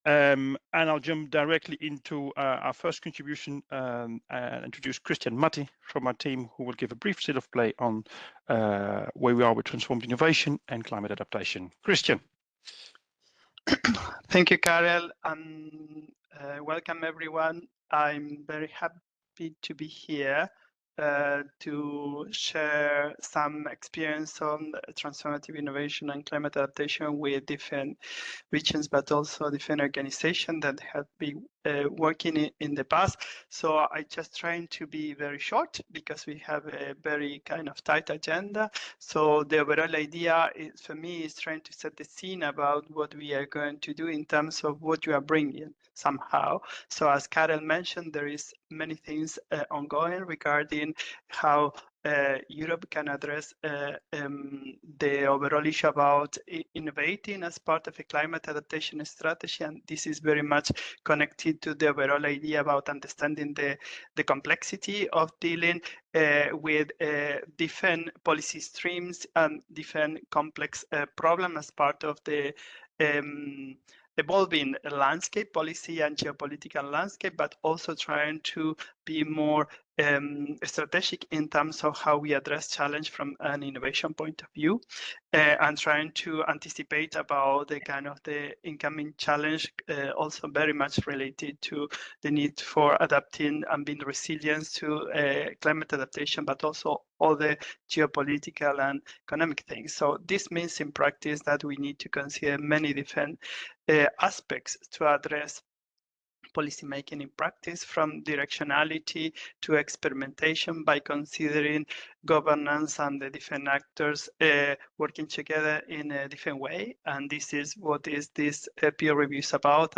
And I'll jump directly into our first contribution and introduce Christian Matti from our team, who will give a brief state of play on where we are with transformed innovation and climate adaptation. Christian. Thank you, Karel, and welcome everyone. I'm very happy to be here to share some experience on transformative innovation and climate adaptation with different regions, but also different organizations that have been working in the past. So I just trying to be very short because we have a very kind of tight agenda. So the overall idea is, for me, is trying to set the scene about what we are going to do in terms of what you are bringing somehow. So as Karel mentioned, there is many things ongoing regarding how Europe can address the overall issue about innovating as part of a climate adaptation strategy. And this is very much connected to the overall idea about understanding the complexity of dealing with different policy streams and different complex problems as part of the evolving landscape, policy and geopolitical landscape, but also trying to be more strategic in terms of how we address challenge from an innovation point of view, and trying to anticipate about the kind of the incoming challenge, also very much related to the need for adapting and being resilient to climate adaptation, but also all the geopolitical and economic things. So this means in practice that we need to consider many different aspects to address policymaking in practice, from directionality to experimentation, by considering governance and the different actors working together in a different way. And this is what is this peer reviews about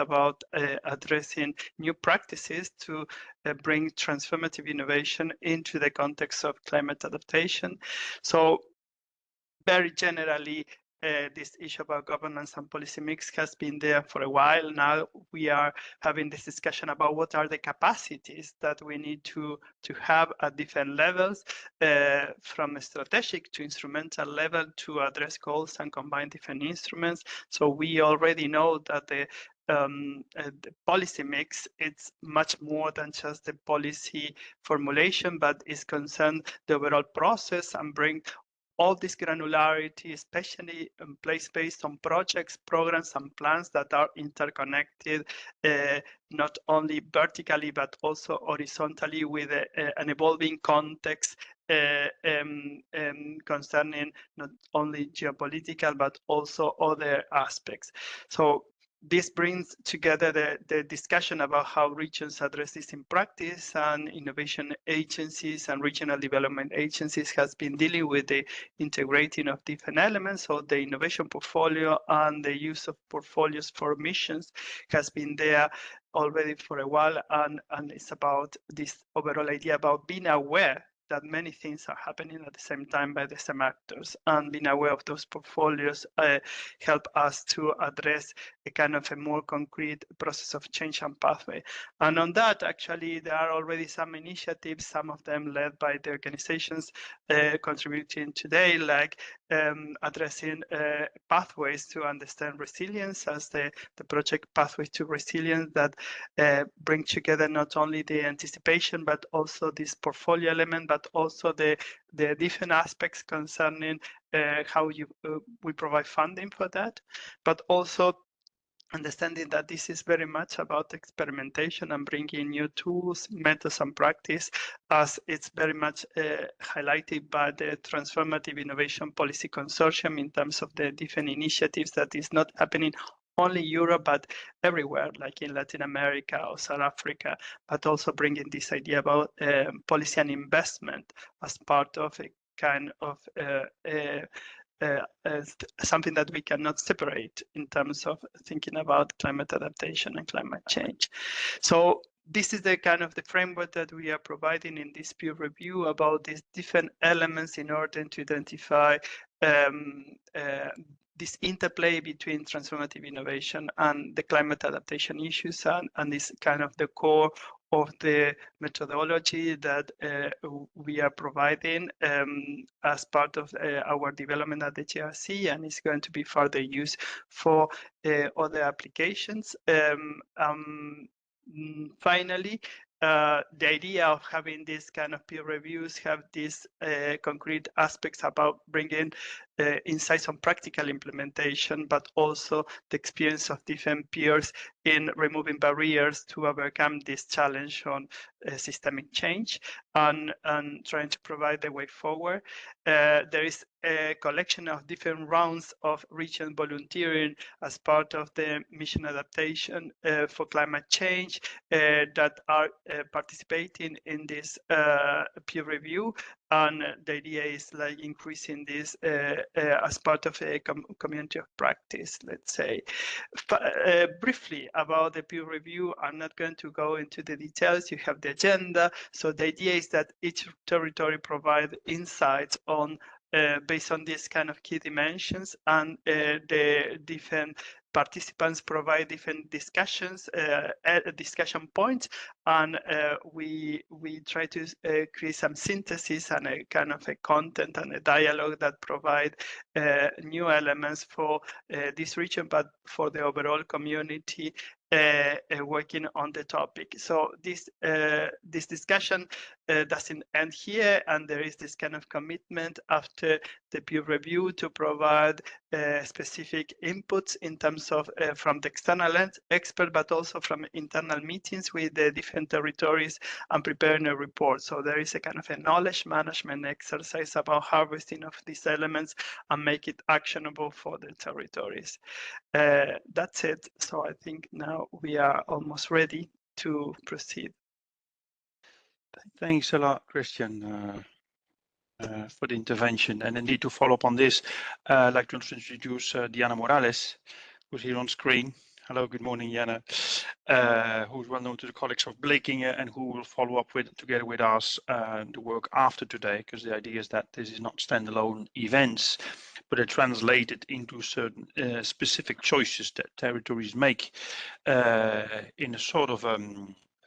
addressing new practices to bring transformative innovation into the context of climate adaptation. So very generally, this issue about governance and policy mix has been there for a while. Now we are having this discussion about what are the capacities that we need to have at different levels, from a strategic to instrumental level, to address goals and combine different instruments. So we already know that the policy mix, it's much more than just the policy formulation, but is concerned the overall process and bring all this granularity, especially place-based on projects, programs, and plans that are interconnected, not only vertically, but also horizontally, with an evolving context concerning not only geopolitical, but also other aspects. So this brings together the discussion about how regions address this in practice, and innovation agencies and regional development agencies has been dealing with the integrating of different elements. So the innovation portfolio and the use of portfolios for missions has been there already for a while, and it's about this overall idea about being aware that many things are happening at the same time by the same actors, and being aware of those portfolios help us to address a kind of a more concrete process of change and pathway. And on that, actually, there are already some initiatives, some of them led by the organizations contributing today, like addressing pathways to understand resilience, as the project Pathways to Resilience, that bring together not only the anticipation, but also this portfolio element, but also the different aspects concerning how we provide funding for that, but also understanding that this is very much about experimentation and bringing new tools, methods, and practice, as it's very much highlighted by the Transformative Innovation Policy Consortium in terms of the different initiatives that is not happening only Europe, but everywhere, like in Latin America or South Africa, but also bringing this idea about policy and investment as part of a kind of something that we cannot separate in terms of thinking about climate adaptation and climate change. So this is the kind of the framework that we are providing in this peer review about these different elements in order to identify this interplay between transformative innovation and the climate adaptation issues, and this kind of the core of the methodology that we are providing as part of our development at the GRC, and it's going to be further used for other applications. Finally, the idea of having this kind of peer reviews have these concrete aspects about bringing insights on practical implementation, but also the experience of different peers in removing barriers to overcome this challenge on systemic change and trying to provide the way forward. There is a collection of different rounds of region volunteering as part of the mission adaptation for climate change that are participating in this peer review, and the idea is like increasing this as part of a community of practice, let's say. Briefly about the peer review, I'm not going to go into the details. You have the agenda. So the idea is that each territory provide insights on based on these kind of key dimensions, and the different participants provide different discussions, discussion points, and we try to create some synthesis and a kind of a content and a dialogue that provide new elements for this region, but for the overall community working on the topic. So this discussion doesn't end here, and there is this kind of commitment after the peer review to provide specific inputs in terms of from the external expert, but also from internal meetings with the different territories and preparing a report. So there is a kind of a knowledge management exercise about harvesting of these elements and make it actionable for the territories. That's it. So I think now we are almost ready to proceed. Thanks a lot, Christian, for the intervention. And indeed, to follow up on this, I'd like to introduce Diana Morales, who's here on screen. Hello, good morning, Jana, who's well known to the colleagues of Blekinge and who will follow up together with us the work after today, because the idea is that this is not standalone events, but they're translated into certain specific choices that territories make in a sort of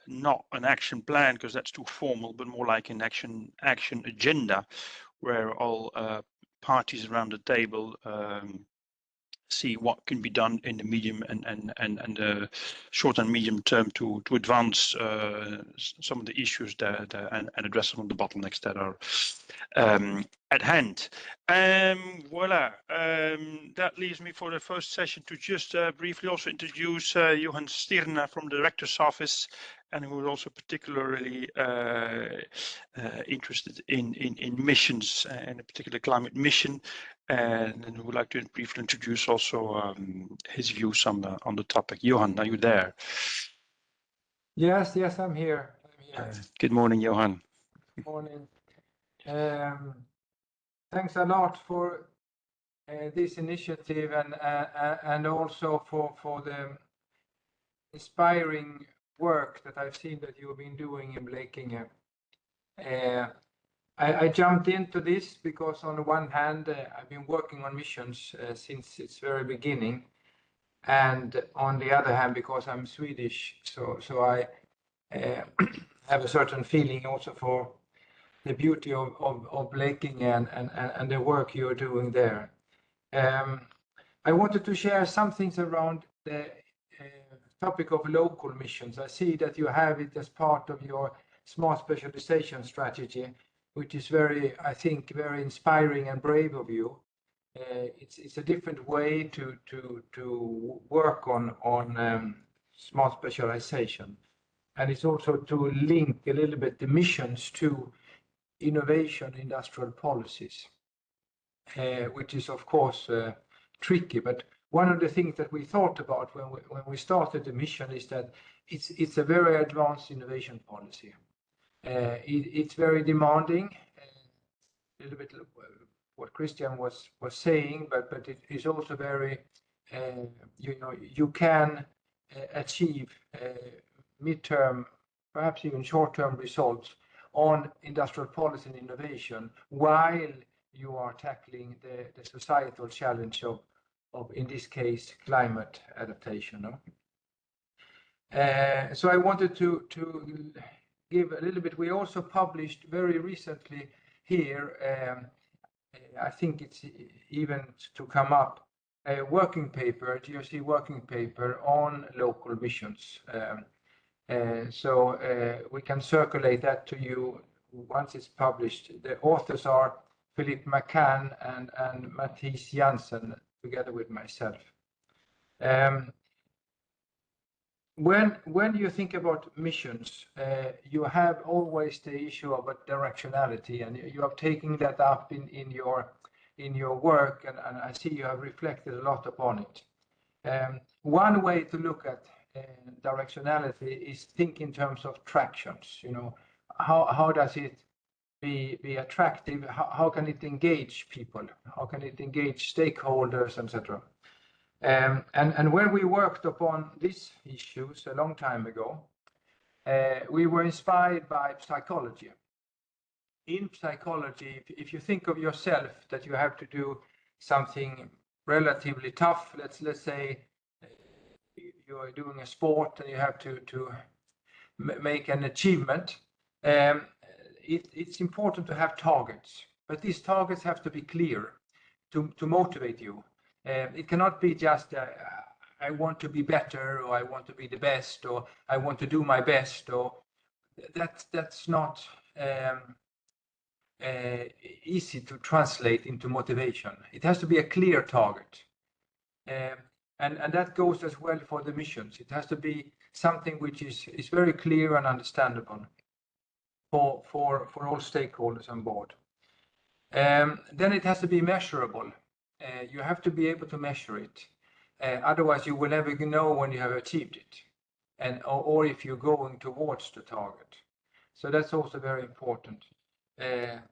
not an action plan, because that's too formal, but more like an action agenda, where all parties around the table see what can be done in the medium and the short and medium term to advance some of the issues and address some of the bottlenecks that are at hand. Voila, that leaves me for the first session to just briefly also introduce Johan Stirna from the Director's Office, and who is also particularly interested in missions and a particular climate mission. And who would like to briefly introduce also his views on the topic. Johan, are you there? Yes, I'm here. Good morning, Johan. Good morning. Thanks a lot for this initiative and also for the inspiring work that I've seen that you've been doing in Blekinge. I jumped into this because on the one hand, I've been working on missions since its very beginning, and on the other hand, because I'm Swedish, so I have a certain feeling also for the beauty of Blekinge and the work you're doing there. I wanted to share some things around the topic of local missions. I see that you have it as part of your smart specialization strategy, which is I think very inspiring and brave of you. It's a different way to work on smart specialization, and it's also to link a little bit the missions to innovation industrial policies, which is of course tricky. But one of the things that we thought about when we started the mission is that it's a very advanced innovation policy. It's very demanding, a little bit what Christian was saying, but it is also very, you can achieve midterm, perhaps even short-term results on industrial policy and innovation while you are tackling the societal challenge of in this case, climate adaptation. So I wanted to give a little bit. We also published very recently here, I think it's even to come up, a working paper, a GRC working paper on local missions. So we can circulate that to you once it's published. The authors are Philippe McCann and Mathias Jansen, together with myself. When you think about missions, you have always the issue of a directionality, and you have taken that up in your work, and I see you have reflected a lot upon it. One way to look at directionality is think in terms of tractions. You know, how does it be attractive? How can it engage people? How can it engage stakeholders, etc.? And when we worked upon these issues a long time ago, we were inspired by psychology. In psychology, if you think of yourself that you have to do something relatively tough, let's say you are doing a sport and you have to make an achievement, it's important to have targets, but these targets have to be clear to motivate you. It cannot be just I want to be better, or I want to be the best, or I want to do my best, or that's not easy to translate into motivation. It has to be a clear target, and that goes as well for the missions. It has to be something which is very clear and understandable for all stakeholders on board. Then it has to be measurable. You have to be able to measure it. Otherwise, you will never know when you have achieved it, or if you're going towards the target. So that's also very important. And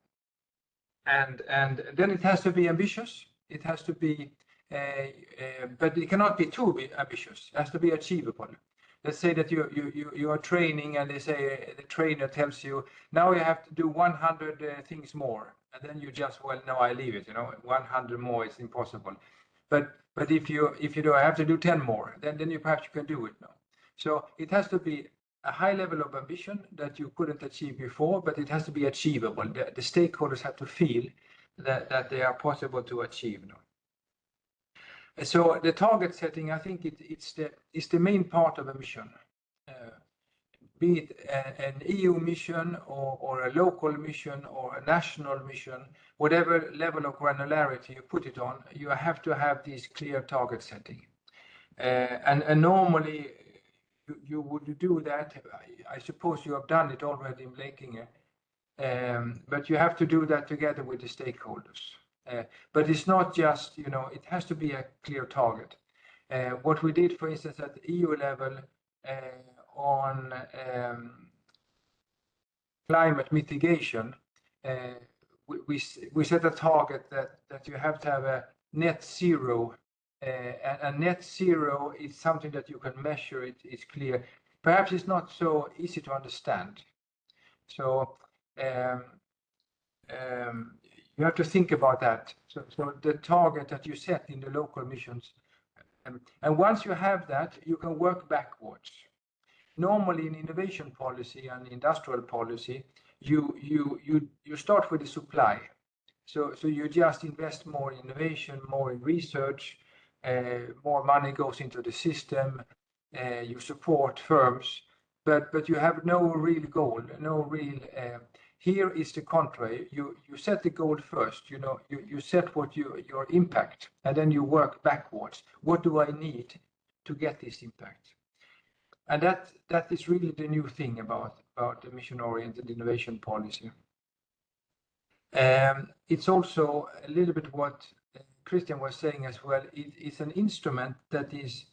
then it has to be ambitious. It has to be, but it cannot be too ambitious. It has to be achievable. Let's say that you are training, and they say the trainer tells you now you have to do 100 things more, and then you just, well, no, I leave it. 100 more is impossible. But if you do, I have to do 10 more, then you perhaps you can do it now. So it has to be a high level of ambition that you couldn't achieve before, but it has to be achievable. The stakeholders have to feel that they are possible to achieve now. So the target setting, I think it's the main part of a mission, be it an EU mission or a local mission or a national mission, whatever level of granularity you put it on, you have to have this clear target setting. And normally you would do that. I suppose you have done it already in Blekinge, but you have to do that together with the stakeholders. But it's not just, it has to be a clear target. What we did, for instance, at the EU level on climate mitigation, we set a target that you have to have a net zero, and net zero is something that you can measure. It's clear. Perhaps it's not so easy to understand. So you have to think about that. So the target that you set in the local missions, and once you have that, you can work backwards. Normally in innovation policy and industrial policy, you start with the supply. So you just invest more in innovation, more in research, more money goes into the system, you support firms, but you have no real goal, no real. Here is the contrary. You set the goal first. You set what your impact, and then you work backwards. What do I need to get this impact? And that is really the new thing about the mission-oriented innovation policy. It's also a little bit what Christian was saying as well. It's an instrument that is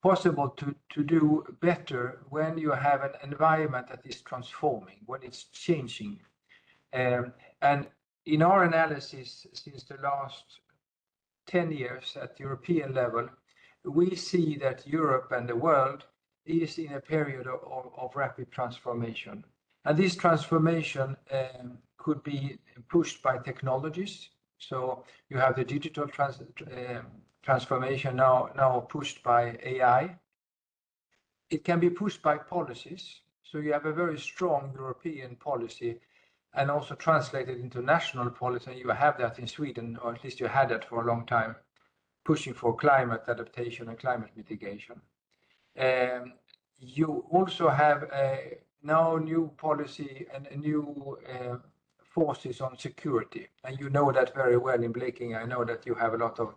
possible to do better when you have an environment that is transforming, when it's changing. And in our analysis, since the last 10 years at European level, we see that Europe and the world is in a period of rapid transformation. And this transformation could be pushed by technologies. So you have the digital transformation now pushed by AI. it can be pushed by policies. So you have a very strong European policy and also translated into national policy. You have that in Sweden, or at least you had that for a long time, pushing for climate adaptation and climate mitigation. You also have now new policy and new forces on security, and you know that very well in Blekinge. I know that you have a lot of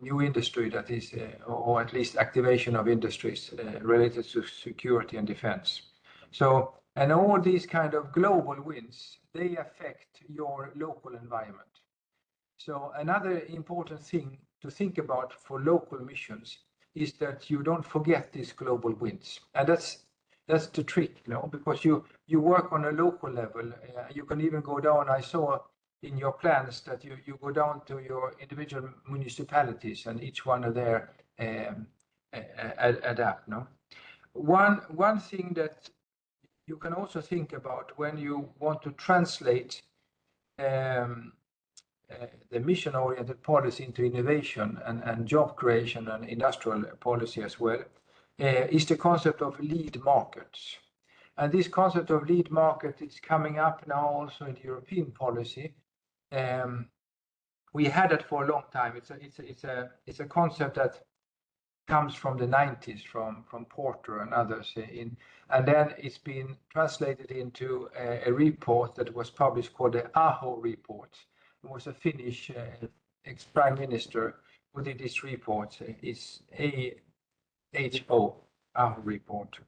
new industry that is, or at least activation of industries related to security and defense. So, and all these kind of global wins, they affect your local environment. So another important thing to think about for local missions is that you don't forget these global wins. And that's the trick, you know, because you work on a local level. You can even go down. I saw in your plans that you go down to your individual municipalities, and each one of their adapt. No, one thing that you can also think about when you want to translate the mission-oriented policy into innovation and job creation and industrial policy as well, is the concept of lead markets. And this concept of lead market is coming up now also in the European policy. We had it for a long time. It's a concept that comes from the 90s, from Porter and others, and then it's been translated into a report that was published called the AHO report. It was a Finnish ex-prime minister who did this report. It's AHO report.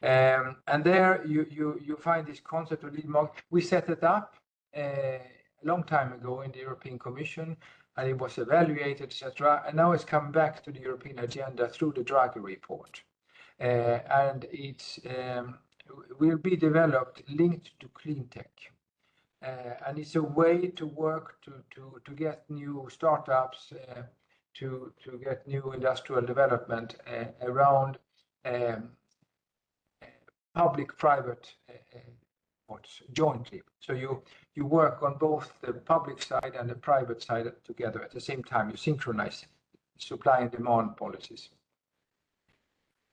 And there you find this concept of lead market. We set it up a long time ago in the European Commission, and it was evaluated, etc. And now it's come back to the European agenda through the Draghi report. And it will be developed linked to clean tech. And it's a way to work to get new startups, to get new industrial development around public-private jointly. So you work on both the public side and the private side together at the same time. You synchronize supply and demand policies.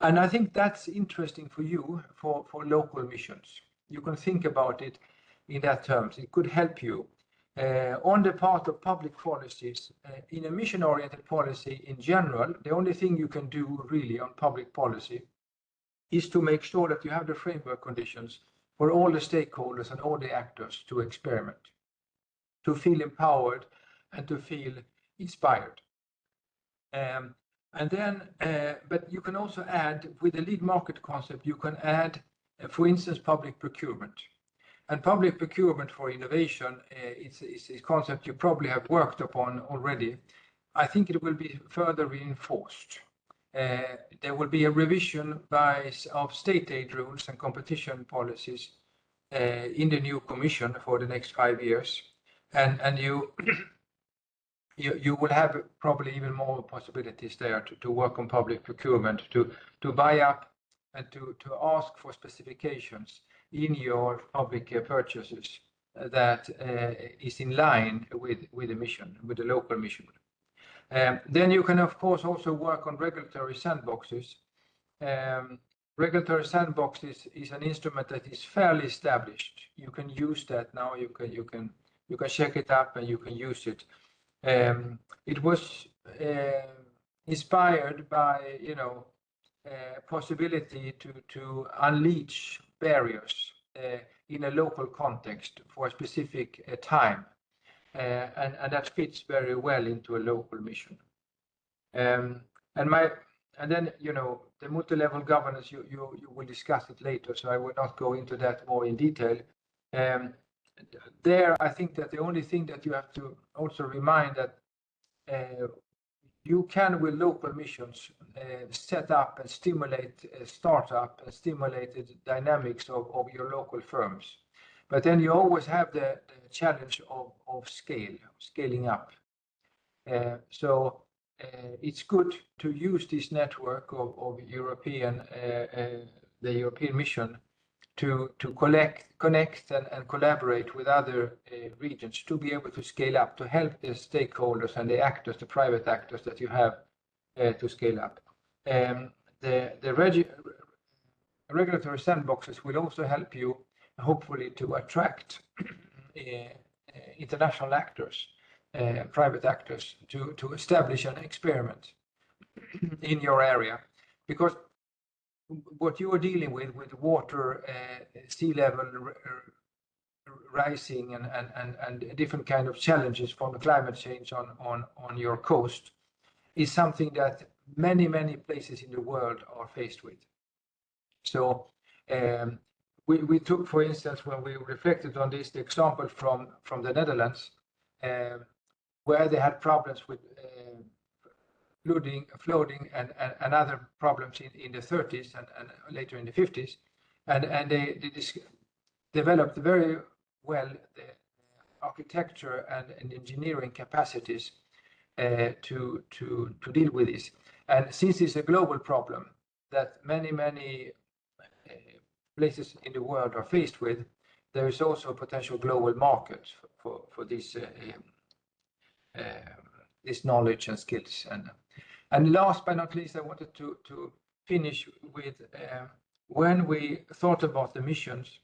And I think that's interesting for you for local missions. You can think about it in that terms. It could help you on the part of public policies. In a mission-oriented policy in general, the only thing you can do really on public policy is to make sure that you have the framework conditions for all the stakeholders and all the actors to experiment, to feel empowered and to feel inspired. And then, but you can also add, with the lead market concept, you can add, for instance, public procurement. And public procurement for innovation, it's a concept you probably have worked upon already. I think it will be further reinforced. There will be a revision of state aid rules and competition policies in the new commission for the next 5 years. And you will have probably even more possibilities there to work on public procurement, to buy up and to ask for specifications in your public purchases that is in line with the mission, with the local mission. Then you can, of course, also work on regulatory sandboxes. Regulatory sandboxes is an instrument that is fairly established. You can use that now. You can check it up and you can use it. It was inspired by possibility to unleash barriers in a local context for a specific time. And that fits very well into a local mission. And then the multi-level governance, you will discuss it later, so I will not go into that more in detail. There, I think that the only thing that you have to also remind that you can, with local missions, set up and stimulate startup and stimulate the dynamics of your local firms. But then you always have the challenge of scaling up. So it's good to use this network of the European mission to connect and collaborate with other regions to be able to scale up, to help the stakeholders and the actors, the private actors that you have to scale up. the regulatory sandboxes will also help you, hopefully, to attract international actors, private actors, to establish an experiment in your area. Because what you are dealing with water, sea level rising, and different kind of challenges from the climate change on your coast, is something that many places in the world are faced with. So we took, for instance, when we reflected on this, the example from the Netherlands, where they had problems with flooding and other problems in the 30s and later in the 50s, and they developed very well the architecture and engineering capacities to deal with this. And since it's a global problem that many places in the world are faced with, there is also a potential global market for this knowledge and skills. And last but not least, I wanted to finish with when we thought about the missions,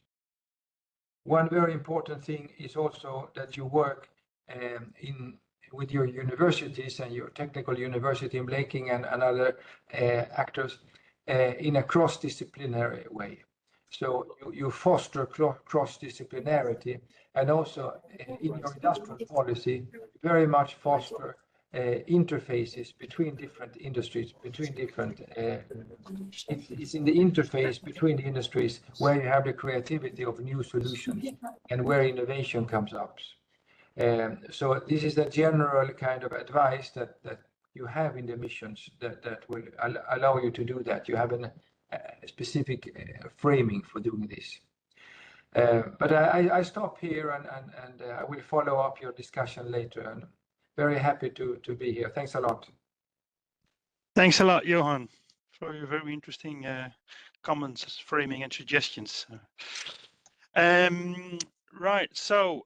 one very important thing is also that you work with your universities and your technical university in Blekinge and other actors in a cross-disciplinary way. So you foster cross-disciplinarity, and also in your industrial policy very much foster interfaces between different industries, between different it's in the interface between the industries where you have the creativity of new solutions and where innovation comes up. So this is the general kind of advice that you have in the missions that will allow you to do that. You have a specific framing for doing this. But I stop here and I will follow up your discussion later, and very happy to be here. Thanks a lot. Thanks a lot, Johan, for your very interesting comments, framing, and suggestions. Right, so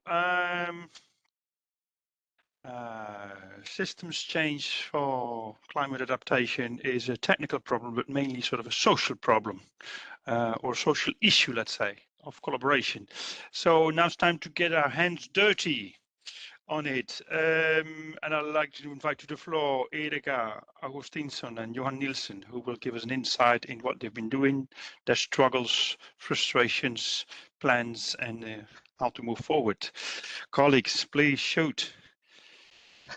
systems change for climate adaptation is a technical problem, but mainly sort of a social problem or social issue, let's say, of collaboration. So now it's time to get our hands dirty on it. And I'd like to invite to the floor Erika Augustinsson and Johan Nielsen, who will give us an insight in what they've been doing, their struggles, frustrations, plans, and how to move forward. Colleagues, please shoot.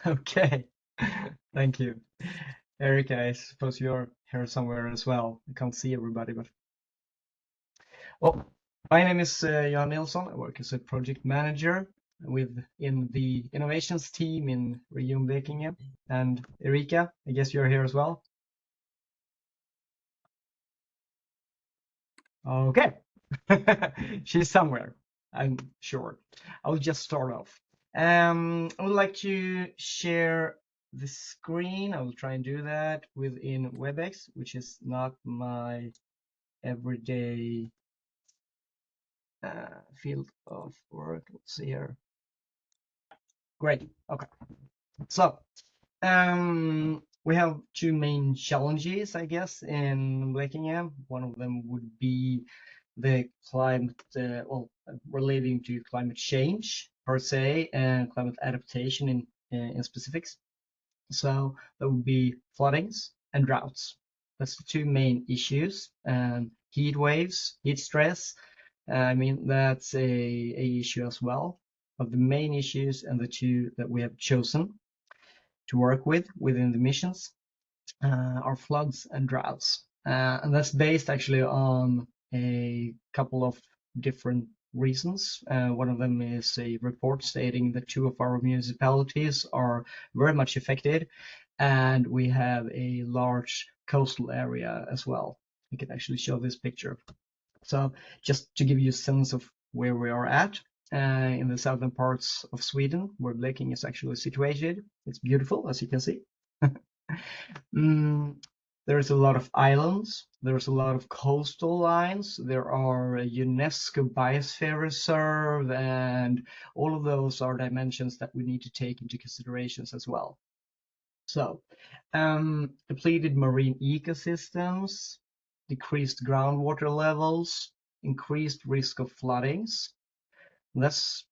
Okay, thank you. Erika, I suppose you're here somewhere as well. I can't see everybody, but... Well, my name is Johan Nilsson. I work as a project manager in the innovations team in Region Blekinge. And Erika, I guess you're here as well. Okay, she's somewhere, I'm sure. I'll just start off. I would like to share the screen. I will try and do that within WebEx, which is not my everyday field of work. Let's see here. Great. Okay. So we have two main challenges, I guess, in Blekinge. One of them would be the climate, relating to climate change per se, and climate adaptation in specifics. So that would be floodings and droughts. That's the two main issues. Heat waves, heat stress. I mean, that's a issue as well. But the main issues and the two that we have chosen to work with within the missions are floods and droughts. And that's based actually on a couple of different reasons. One of them is a report stating that 2 of our municipalities are very much affected, and we have a large coastal area as well. I can actually show this picture. So just to give you a sense of where we are at, in the southern parts of Sweden, where Blekinge is actually situated. It's beautiful, as you can see. There's a lot of islands, there's a lot of coastal lines, there are a UNESCO Biosphere Reserve, and all of those are dimensions that we need to take into considerations as well. So, depleted marine ecosystems, decreased groundwater levels, increased risk of floodings. That's,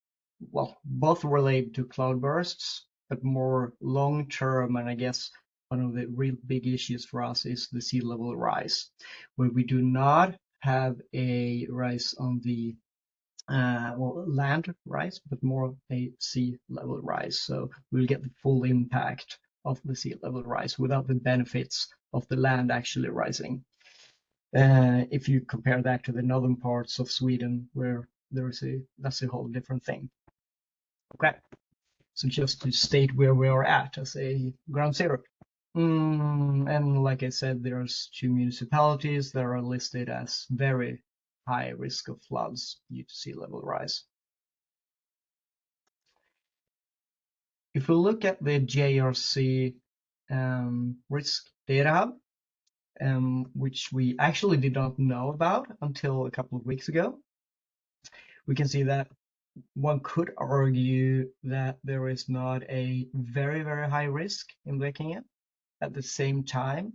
well, both related to cloudbursts, but more long term, and I guess one of the real big issues for us is the sea level rise, where we do not have a rise on the land rise, but more a sea level rise. So we'll get the full impact of the sea level rise without the benefits of the land actually rising. If you compare that to the northern parts of Sweden, where that's a whole different thing. Okay, so just to state where we are at as a ground zero. And like I said, there's 2 municipalities that are listed as very high risk of floods due to sea level rise. If we look at the JRC risk data hub, which we actually did not know about until a couple of weeks ago, we can see that one could argue that there is not a very, very high risk in Blekinge. At the same time,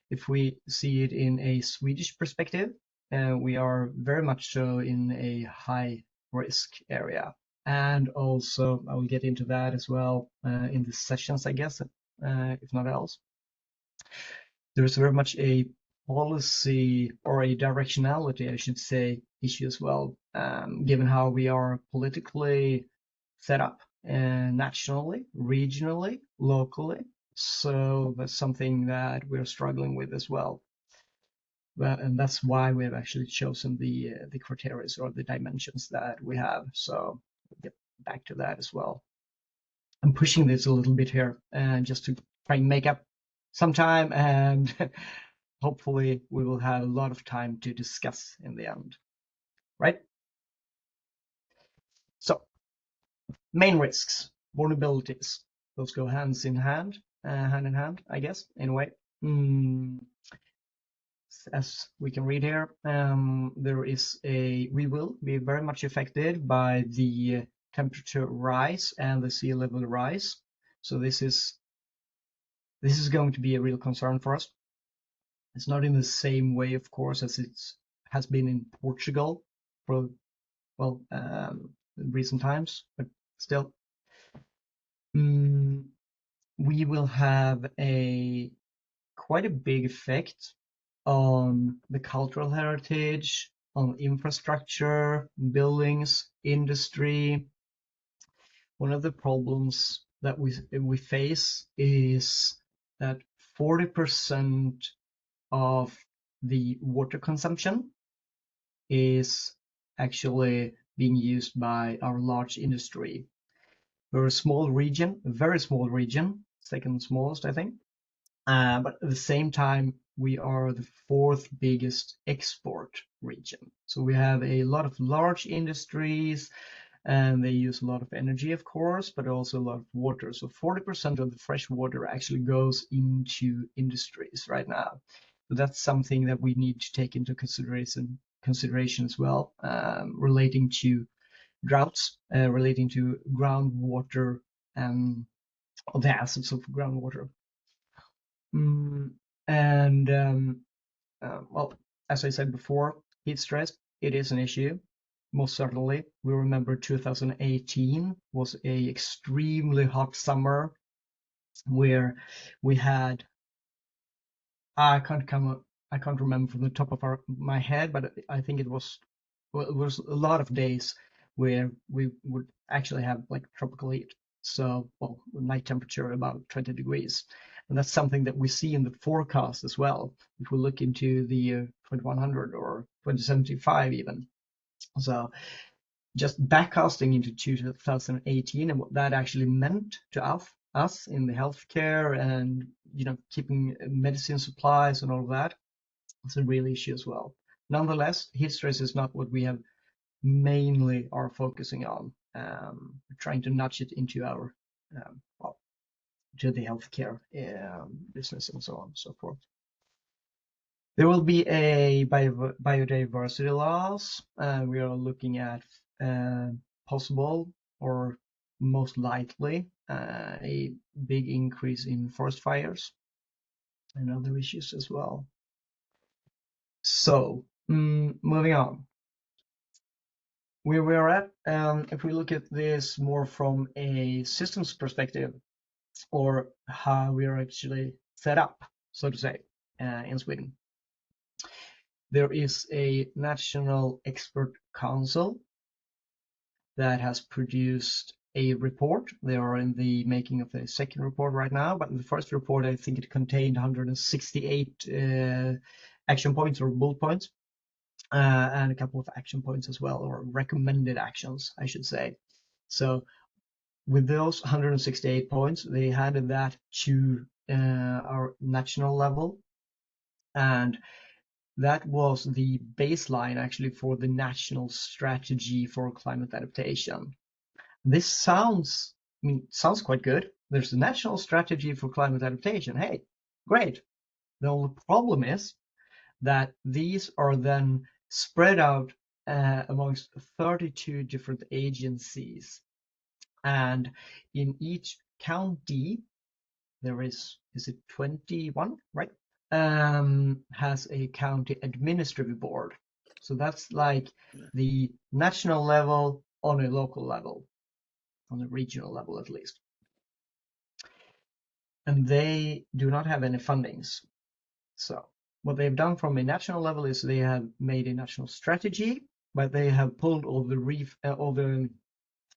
if we see it in a Swedish perspective, we are very much so in a high risk area. And also, I will get into that as well in the sessions, I guess, if not else. There's very much a policy or a directionality, I should say, issue as well, given how we are politically set up nationally, regionally, locally. So that's something that we're struggling with as well. And that's why we've actually chosen the criteria or the dimensions that we have. So we'll get back to that as well. I'm pushing this a little bit here just to try and make up some time, and hopefully we will have a lot of time to discuss in the end, right? So main risks, vulnerabilities, those go hand in hand, I guess, in a way. As we can read here, we will be very much affected by the temperature rise and the sea level rise. So this is going to be a real concern for us. It's not in the same way, of course, as it has been in Portugal for, well, recent times, but still. We will have quite a big effect on the cultural heritage, on infrastructure, buildings, industry. One of the problems that we face is that 40% of the water consumption is actually being used by our large industry. We're a small region, a very small region, second smallest, I think. But at the same time, we are the 4th biggest export region. So we have a lot of large industries, and they use a lot of energy, of course, but also a lot of water. So 40% of the fresh water actually goes into industries right now. So that's something that we need to take into consideration as well, relating to droughts, relating to groundwater, the assets of groundwater. Well, as I said before, heat stress, it is an issue, most certainly. We remember 2018 was a extremely hot summer where we had, I can't remember from the top of my head, but I think it was a lot of days where we would actually have like tropical heat. So, well, night temperature about 20 degrees. And that's something that we see in the forecast as well, if we look into the year 2100 or 2075 even. So just backcasting into 2018 and what that actually meant to us in the healthcare and, you know, keeping medicine supplies and all of that, it's a real issue as well. Nonetheless, heat stress is not what we have mainly are focusing on. We're trying to nudge it into our, well, to the healthcare business and so on and so forth. There will be a biodiversity loss. We are looking at possible or most likely a big increase in forest fires and other issues as well. So moving on. Where we're at, if we look at this more from a systems perspective, or how we are actually set up, so to say, in Sweden. There is a national expert council that has produced a report. They are in the making of the second report right now, but in the first report, I think it contained 168 action points or bullet points, and a couple of action points as well, or recommended actions, I should say. So with those 168 points, they handed that to our national level, and that was the baseline actually for the national strategy for climate adaptation. This sounds quite good. There's a national strategy for climate adaptation. Hey, great. The only problem is that these are then spread out amongst 32 different agencies. And in each county, there is it 21, right? Has a county administrative board. So that's like the national level on a local level, on a regional level at least. And they do not have any fundings. So what they've done from a national level is they have made a national strategy, but they have pulled all the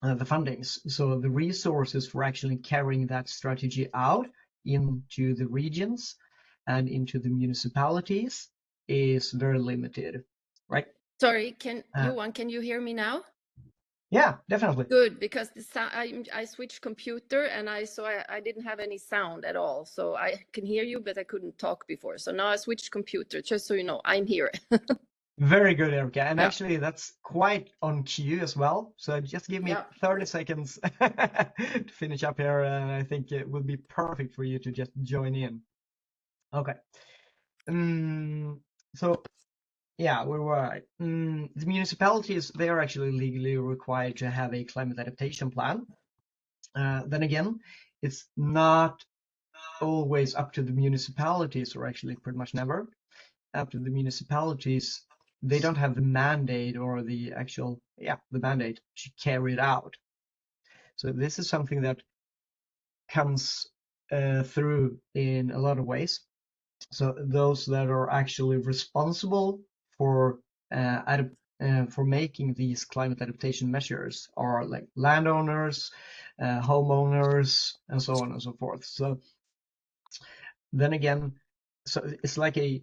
fundings. So the resources for actually carrying that strategy out into the regions and into the municipalities is very limited, right? Sorry, Johan, can you hear me now? Yeah, definitely. Good, because I switched computer and I didn't have any sound at all. So I can hear you, but I couldn't talk before. So now I switched computer, just so you know, I'm here. Very good, Erica. And Yeah. actually, that's quite on cue as well. So just give me 30 seconds to finish up here. And I think it would be perfect for you to just join in. Okay. So, yeah, where were I? The municipalities, they are actually legally required to have a climate adaptation plan. Then again, it's not always up to the municipalities, or actually pretty much never up to the municipalities. They don't have the mandate or the actual, the mandate to carry it out. So this is something that comes through in a lot of ways. So those that are actually responsible for making these climate adaptation measures are like landowners, homeowners, and so on and so forth. So then again, so it's like a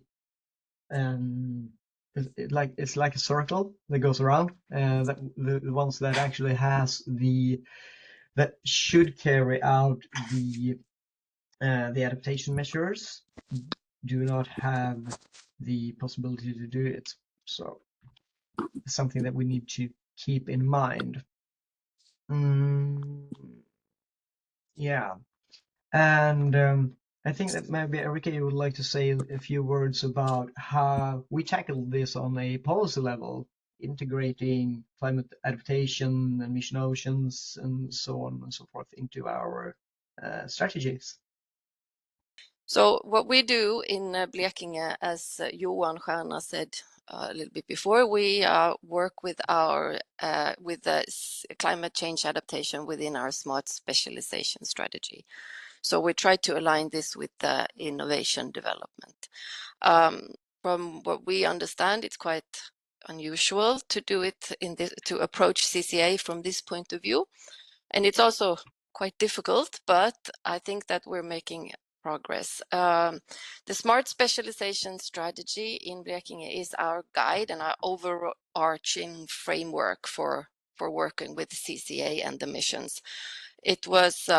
it's like a circle that goes around. That the ones that actually that should carry out the adaptation measures do not have the possibility to do it. So it's something that we need to keep in mind. Yeah, and I think that maybe Erica, you would like to say a few words about how we tackle this on a policy level, integrating climate adaptation and mission oceans and so on and so forth into our strategies. So what we do in Blekinge, as Johan Stjärna said a little bit before, we work with the climate change adaptation within our smart specialization strategy. So we try to align this with the innovation development. From what we understand, it's quite unusual to do it to approach CCA from this point of view, and it's also quite difficult. But I think that we're making progress. The smart specialization strategy in Blekinge is our guide and our overarching framework for working with CCA and the missions. It was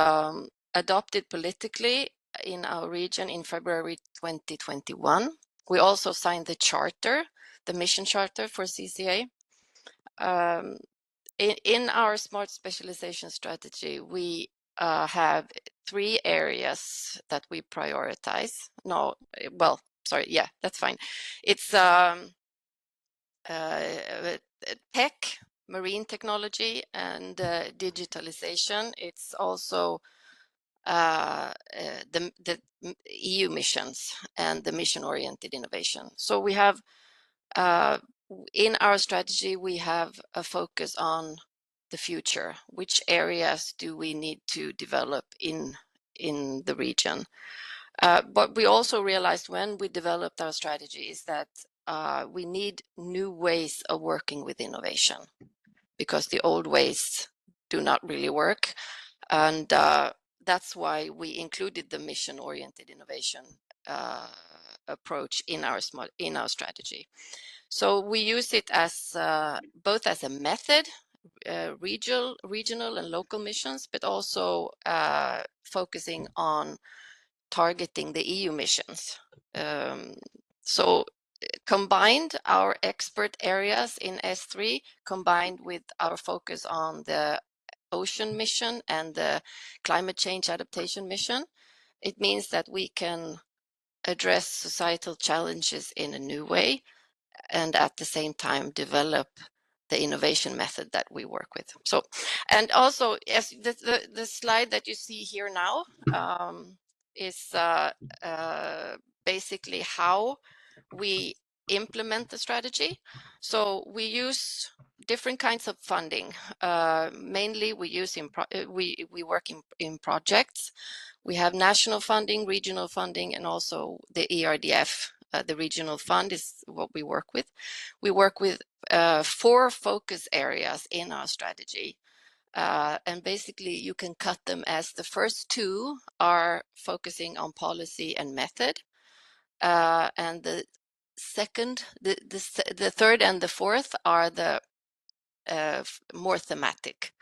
adopted politically in our region in February 2021. We also signed the charter, the mission charter for CCA. In our smart specialization strategy, we have 3 areas that we prioritize. That's fine. It's tech, marine technology, and digitalization. It's also the EU missions and the mission-oriented innovation. So we have in our strategy, we have a focus on the future. Which areas do we need to develop in the region? But we also realized when we developed our strategy is that we need new ways of working with innovation, because the old ways do not really work. And that's why we included the mission-oriented innovation approach in our strategy. So we use it as both as a method, regional and local missions, but also focusing on targeting the EU missions. So combined our expert areas in S3, combined with our focus on the ocean mission and the climate change adaptation mission, it means that we can address societal challenges in a new way and at the same time develop the innovation method that we work with. So, and also, as the slide that you see here now is basically how we implement the strategy. So we use different kinds of funding. Mainly we use we work in projects. We have national funding, regional funding, and also the ERDF. The regional fund is what we work with. We work with 4 focus areas in our strategy. And basically you can cut them as the first 2 are focusing on policy and method. And the second, the third and the fourth are the more thematic,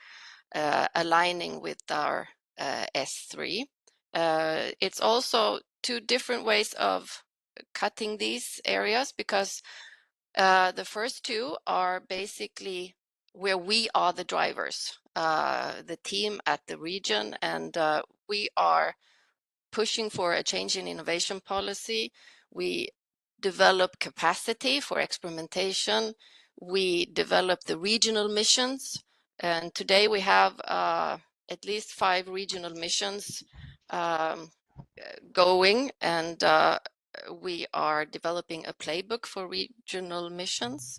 aligning with our S3. It's also 2 different ways of cutting these areas, because the first 2 are basically where we are the drivers, the team at the region, and we are pushing for a change in innovation policy. We develop capacity for experimentation. We develop the regional missions, and today we have at least 5 regional missions going, and we are developing a playbook for regional missions.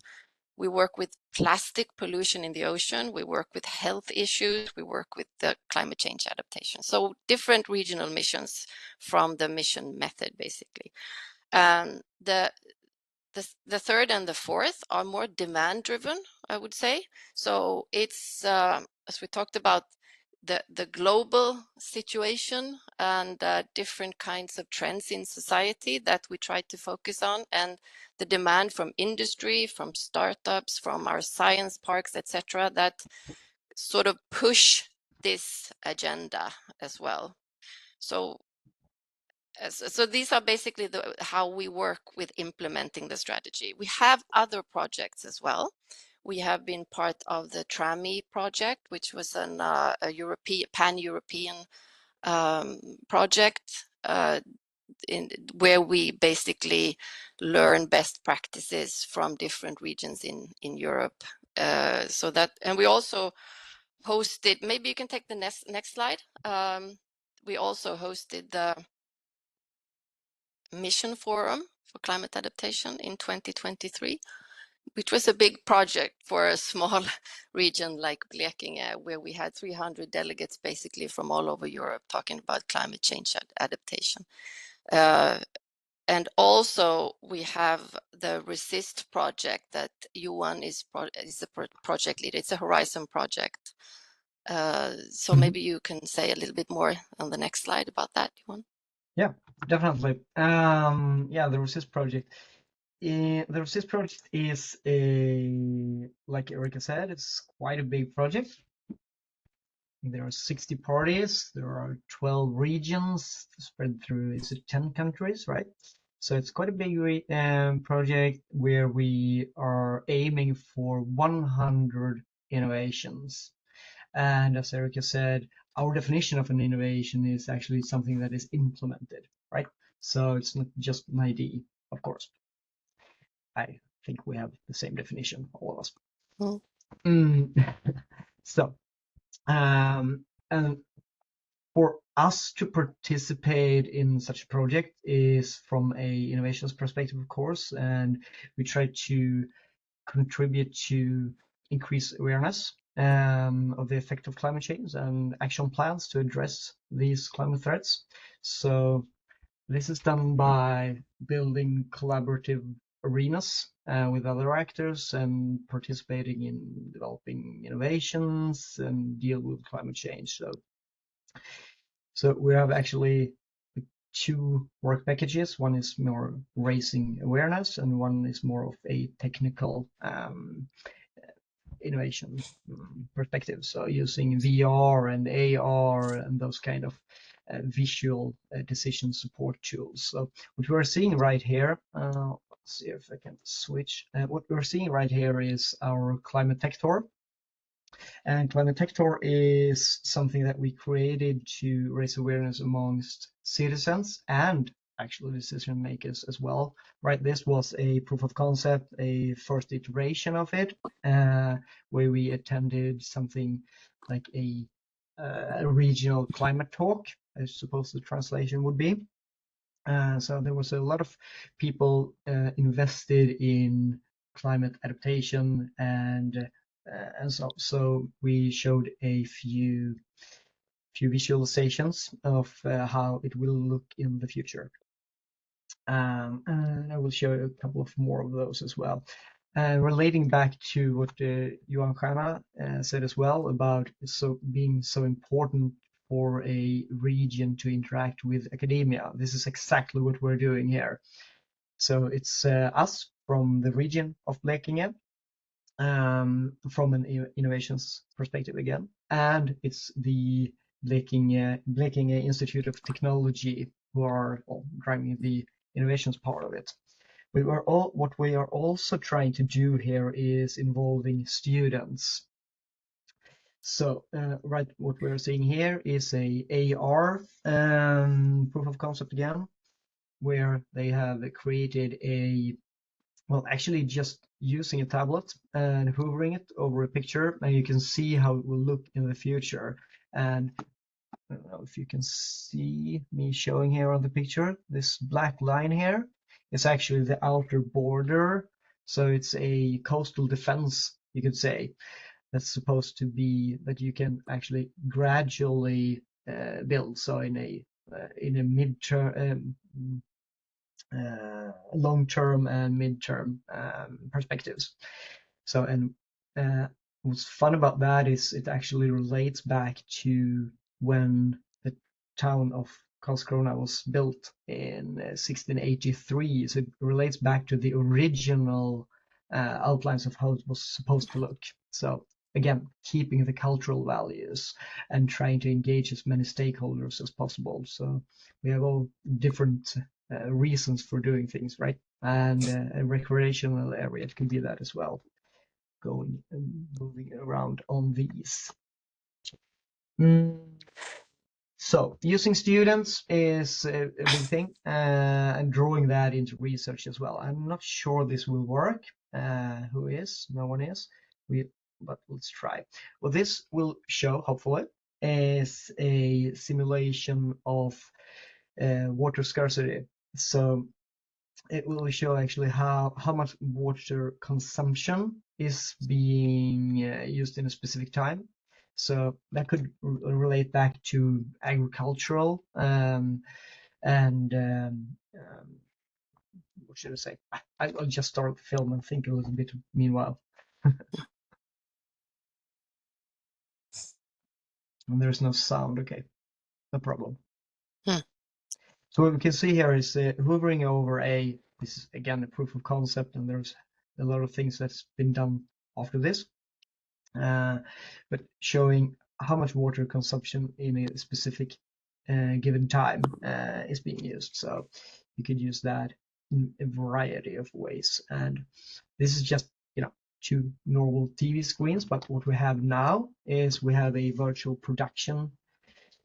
We work with plastic pollution in the ocean. We work with health issues. We work with the climate change adaptation. So different regional missions from the mission method, basically. The third and the fourth are more demand driven, I would say. So it's, as we talked about, the global situation and different kinds of trends in society that we try to focus on, and the demand from industry, from startups, from our science parks, etc., that sort of push this agenda as well. So these are basically how we work with implementing the strategy. We have other projects as well. We have been part of the TRAMI project, which was a pan-European project where we basically learn best practices from different regions in Europe. And we also hosted, maybe you can take the next slide. We also hosted the Mission Forum for Climate Adaptation in 2023, which was a big project for a small region like Blekinge, where we had 300 delegates basically from all over Europe talking about climate change adaptation. And also we have the Resist project that Johan is the project leader. It's a Horizon project. So maybe you can say a little bit more on the next slide about that, Johan. Yeah, definitely. Yeah, the Resist project. The Resist project is like Erika said, it's quite a big project. There are 60 parties. There are 12 regions spread through 10 countries, right? So it's quite a big project where we are aiming for 100 innovations. And as Erika said, our definition of an innovation is actually something that is implemented, right? So it's not just an idea, of course. I think we have the same definition, all of us. So, and for us to participate in such a project is from a innovations perspective, of course, and we try to contribute to increase awareness of the effect of climate change and action plans to address these climate threats. So this is done by building collaborative arenas with other actors and participating in developing innovations and deal with climate change. So we have actually 2 work packages. One is more raising awareness, and one is more of a technical innovation perspective. So using VR and AR and those kind of visual decision support tools. So what we're seeing right here, let's see if I can switch. What we're seeing right here is our Climate Tech Tour. And Climate Tech Tour is something that we created to raise awareness amongst citizens and actually decision makers as well. Right, this was a proof of concept, a first iteration of it, where we attended something like a regional climate talk, I suppose the translation would be. So there was a lot of people invested in climate adaptation, and so we showed a few visualizations of how it will look in the future. And I will show you a couple of more of those as well. Relating back to what Johan Stjärna said as well about being so important for a region to interact with academia. This is exactly what we're doing here. So it's us from the region of Blekinge, from an innovations perspective again, and it's the Blekinge Institute of Technology who are driving the innovations part of it. What we are also trying to do here is involving students. So right, what we're seeing here is a AR proof of concept again, where they have created actually just using a tablet and hovering it over a picture, and you can see how it will look in the future. And I don't know if you can see me showing here on the picture, this black line here is actually the outer border. So it's a coastal defense, you could say, that's supposed to be that you can actually gradually build. So in a mid-term, long-term and mid-term perspectives. So, and what's fun about that is it actually relates back to when the town of Karlskrona was built in 1683. So it relates back to the original outlines of how it was supposed to look. So again, keeping the cultural values and trying to engage as many stakeholders as possible. So we have all different reasons for doing things, right? And a recreational area, it can be that as well. Going and moving around on these. So using students is a big thing, and drawing that into research as well. I'm not sure this will work. Who is? No one is. But let's try. What this will show, hopefully, is a simulation of water scarcity. So it will show actually how much water consumption is being used in a specific time. So that could relate back to agricultural and what should I say? I'll just start the film and think a little bit meanwhile. And there's no sound, okay, no problem. So what we can see here is hovering over this is again a proof of concept, and there's a lot of things that's been done after this, but showing how much water consumption in a specific given time is being used. So you could use that in a variety of ways. And this is just, 2 normal TV screens, but what we have now is we have a virtual production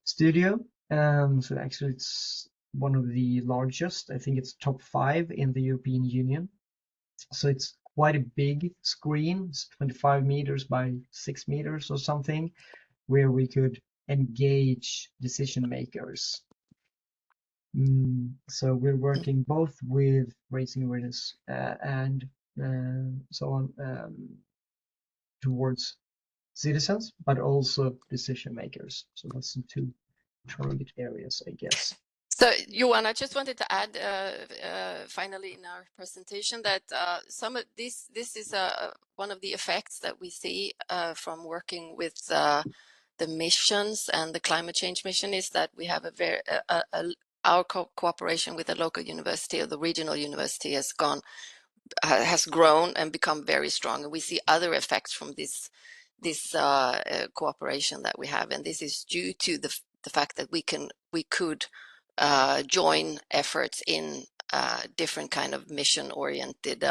studio. So actually it's one of the largest, I think it's top 5 in the European Union. So it's quite a big screen, it's 25 meters by 6 meters or something, where we could engage decision makers. So we're working both with raising awareness and so on towards citizens, but also decision makers. So that's some two target areas, I guess. So, Johan, I just wanted to add finally in our presentation that some of this is one of the effects that we see from working with the missions and the climate change mission is that we have our cooperation with the local university or the regional university has grown and become very strong, and we see other effects from this cooperation that we have, and this is due to the fact that we could join efforts in different kind of mission-oriented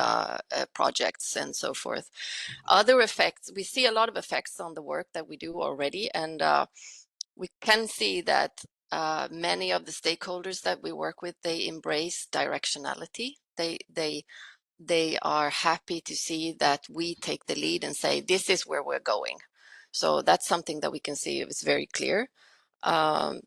projects and so forth. Other effects, we see a lot of effects on the work that we do already, and we can see that many of the stakeholders that we work with, they embrace directionality. They are happy to see that we take the lead and say, this is where we're going. So that's something that we can see is very clear.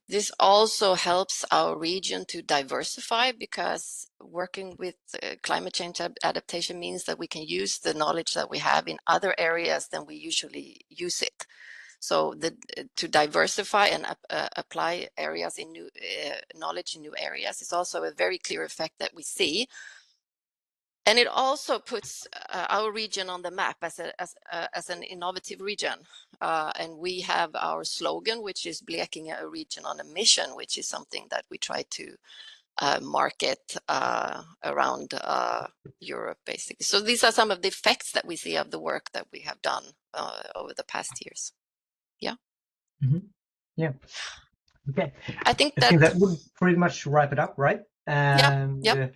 This also helps our region to diversify, because working with climate change adaptation means that we can use the knowledge that we have in other areas than we usually use it. So to diversify and apply areas in new knowledge in new areas is also a very clear effect that we see. And it also puts our region on the map as an innovative region. And we have our slogan, which is Blekinge, a region on a mission, which is something that we try to market around Europe, basically. So these are some of the effects that we see of the work that we have done over the past years. Yeah. Mm-hmm. Yeah. Okay. I think that would pretty much wrap it up, right? And yep.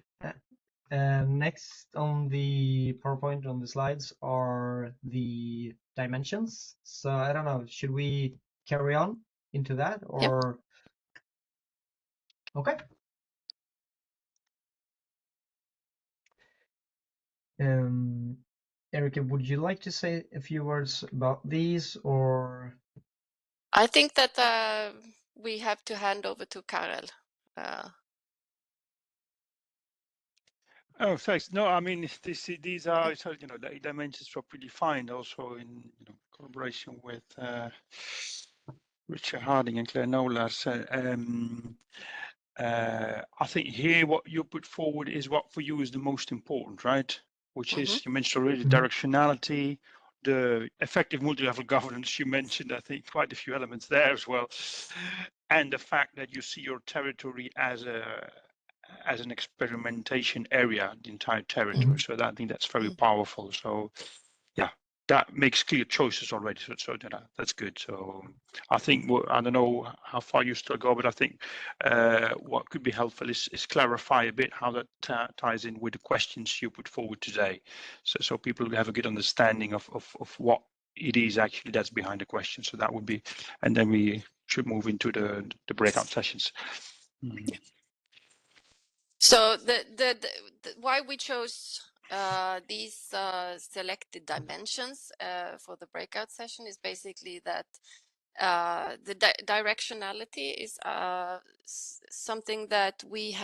Next on the PowerPoint on the slides are the dimensions. So I don't know, should we carry on into that or? Yep. Okay. Erica, would you like to say a few words about these, or? I think that we have to hand over to Karel. Oh, thanks. No, I mean, these are, so, the dimensions were predefined also in collaboration with Richard Harding and Claire Nolas. I think here what you put forward is what for you is the most important, right? Which is, you mentioned already, directionality, the effective multi-level governance. You mentioned, I think, quite a few elements there as well, and the fact that you see your territory as an experimentation area, the entire territory. So that, I think that's very powerful. So yeah, that makes clear choices already. So that's good. So I think, I don't know how far you still go, but I think what could be helpful is clarify a bit how that ties in with the questions you put forward today. So people have a good understanding of what it is actually that's behind the question. So that would be, and then we should move into the breakout sessions. So why we chose these selected dimensions for the breakout session is basically that the directionality is something that we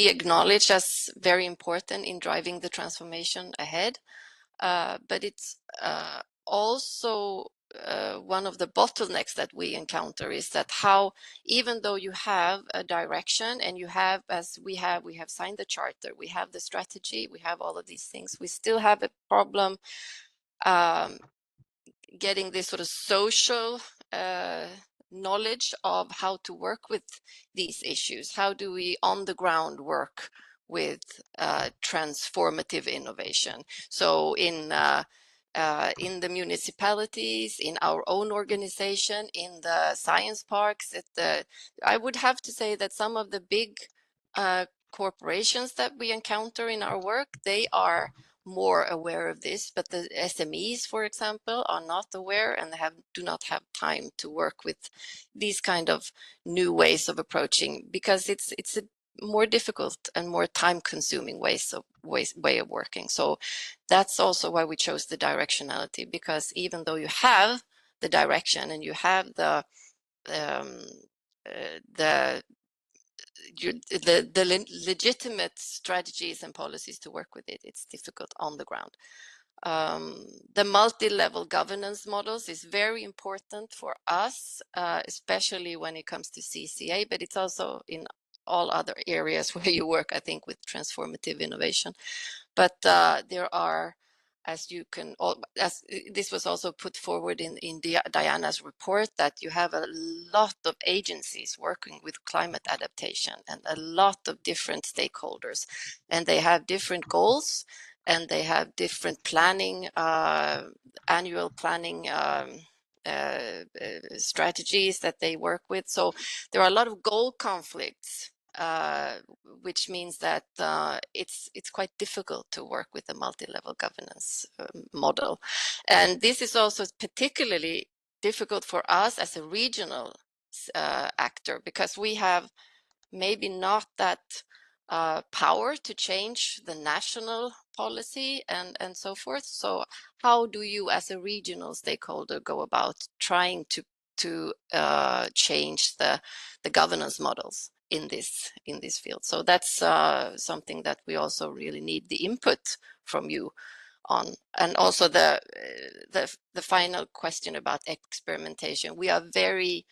acknowledge as very important in driving the transformation ahead, but it's also one of the bottlenecks that we encounter is that how, even though you have a direction and you have, as we have signed the charter, we have the strategy, we have all of these things, we still have a problem getting this sort of social knowledge of how to work with these issues. How do we on the ground work with transformative innovation? So in the municipalities, in our own organization, in the science parks, I would have to say that some of the big corporations that we encounter in our work, they are more aware of this, but the SMEs, for example, are not aware and do not have time to work with these kind of new ways of approaching, because it's a more difficult and more time-consuming way of working. So that's also why we chose the directionality, because even though you have direction, and you have the legitimate strategies and policies to work with it, it's difficult on the ground. The multi-level governance models is very important for us, especially when it comes to CCA, but it's also in all other areas where you work, I think, with transformative innovation. But there are, as you can, as this was also put forward in Diana's report, that you have a lot of agencies working with climate adaptation and a lot of different stakeholders, and they have different goals and they have different planning, annual planning strategies that they work with. So there are a lot of goal conflicts, which means that it's quite difficult to work with a multi-level governance model. And this is also particularly difficult for us as a regional actor, because we have maybe not that power to change the national policy and so forth. So how do you as a regional stakeholder go about trying to change the governance models in this field? So that's something that we also really need the input from you on. And also the final question about experimentation. We are very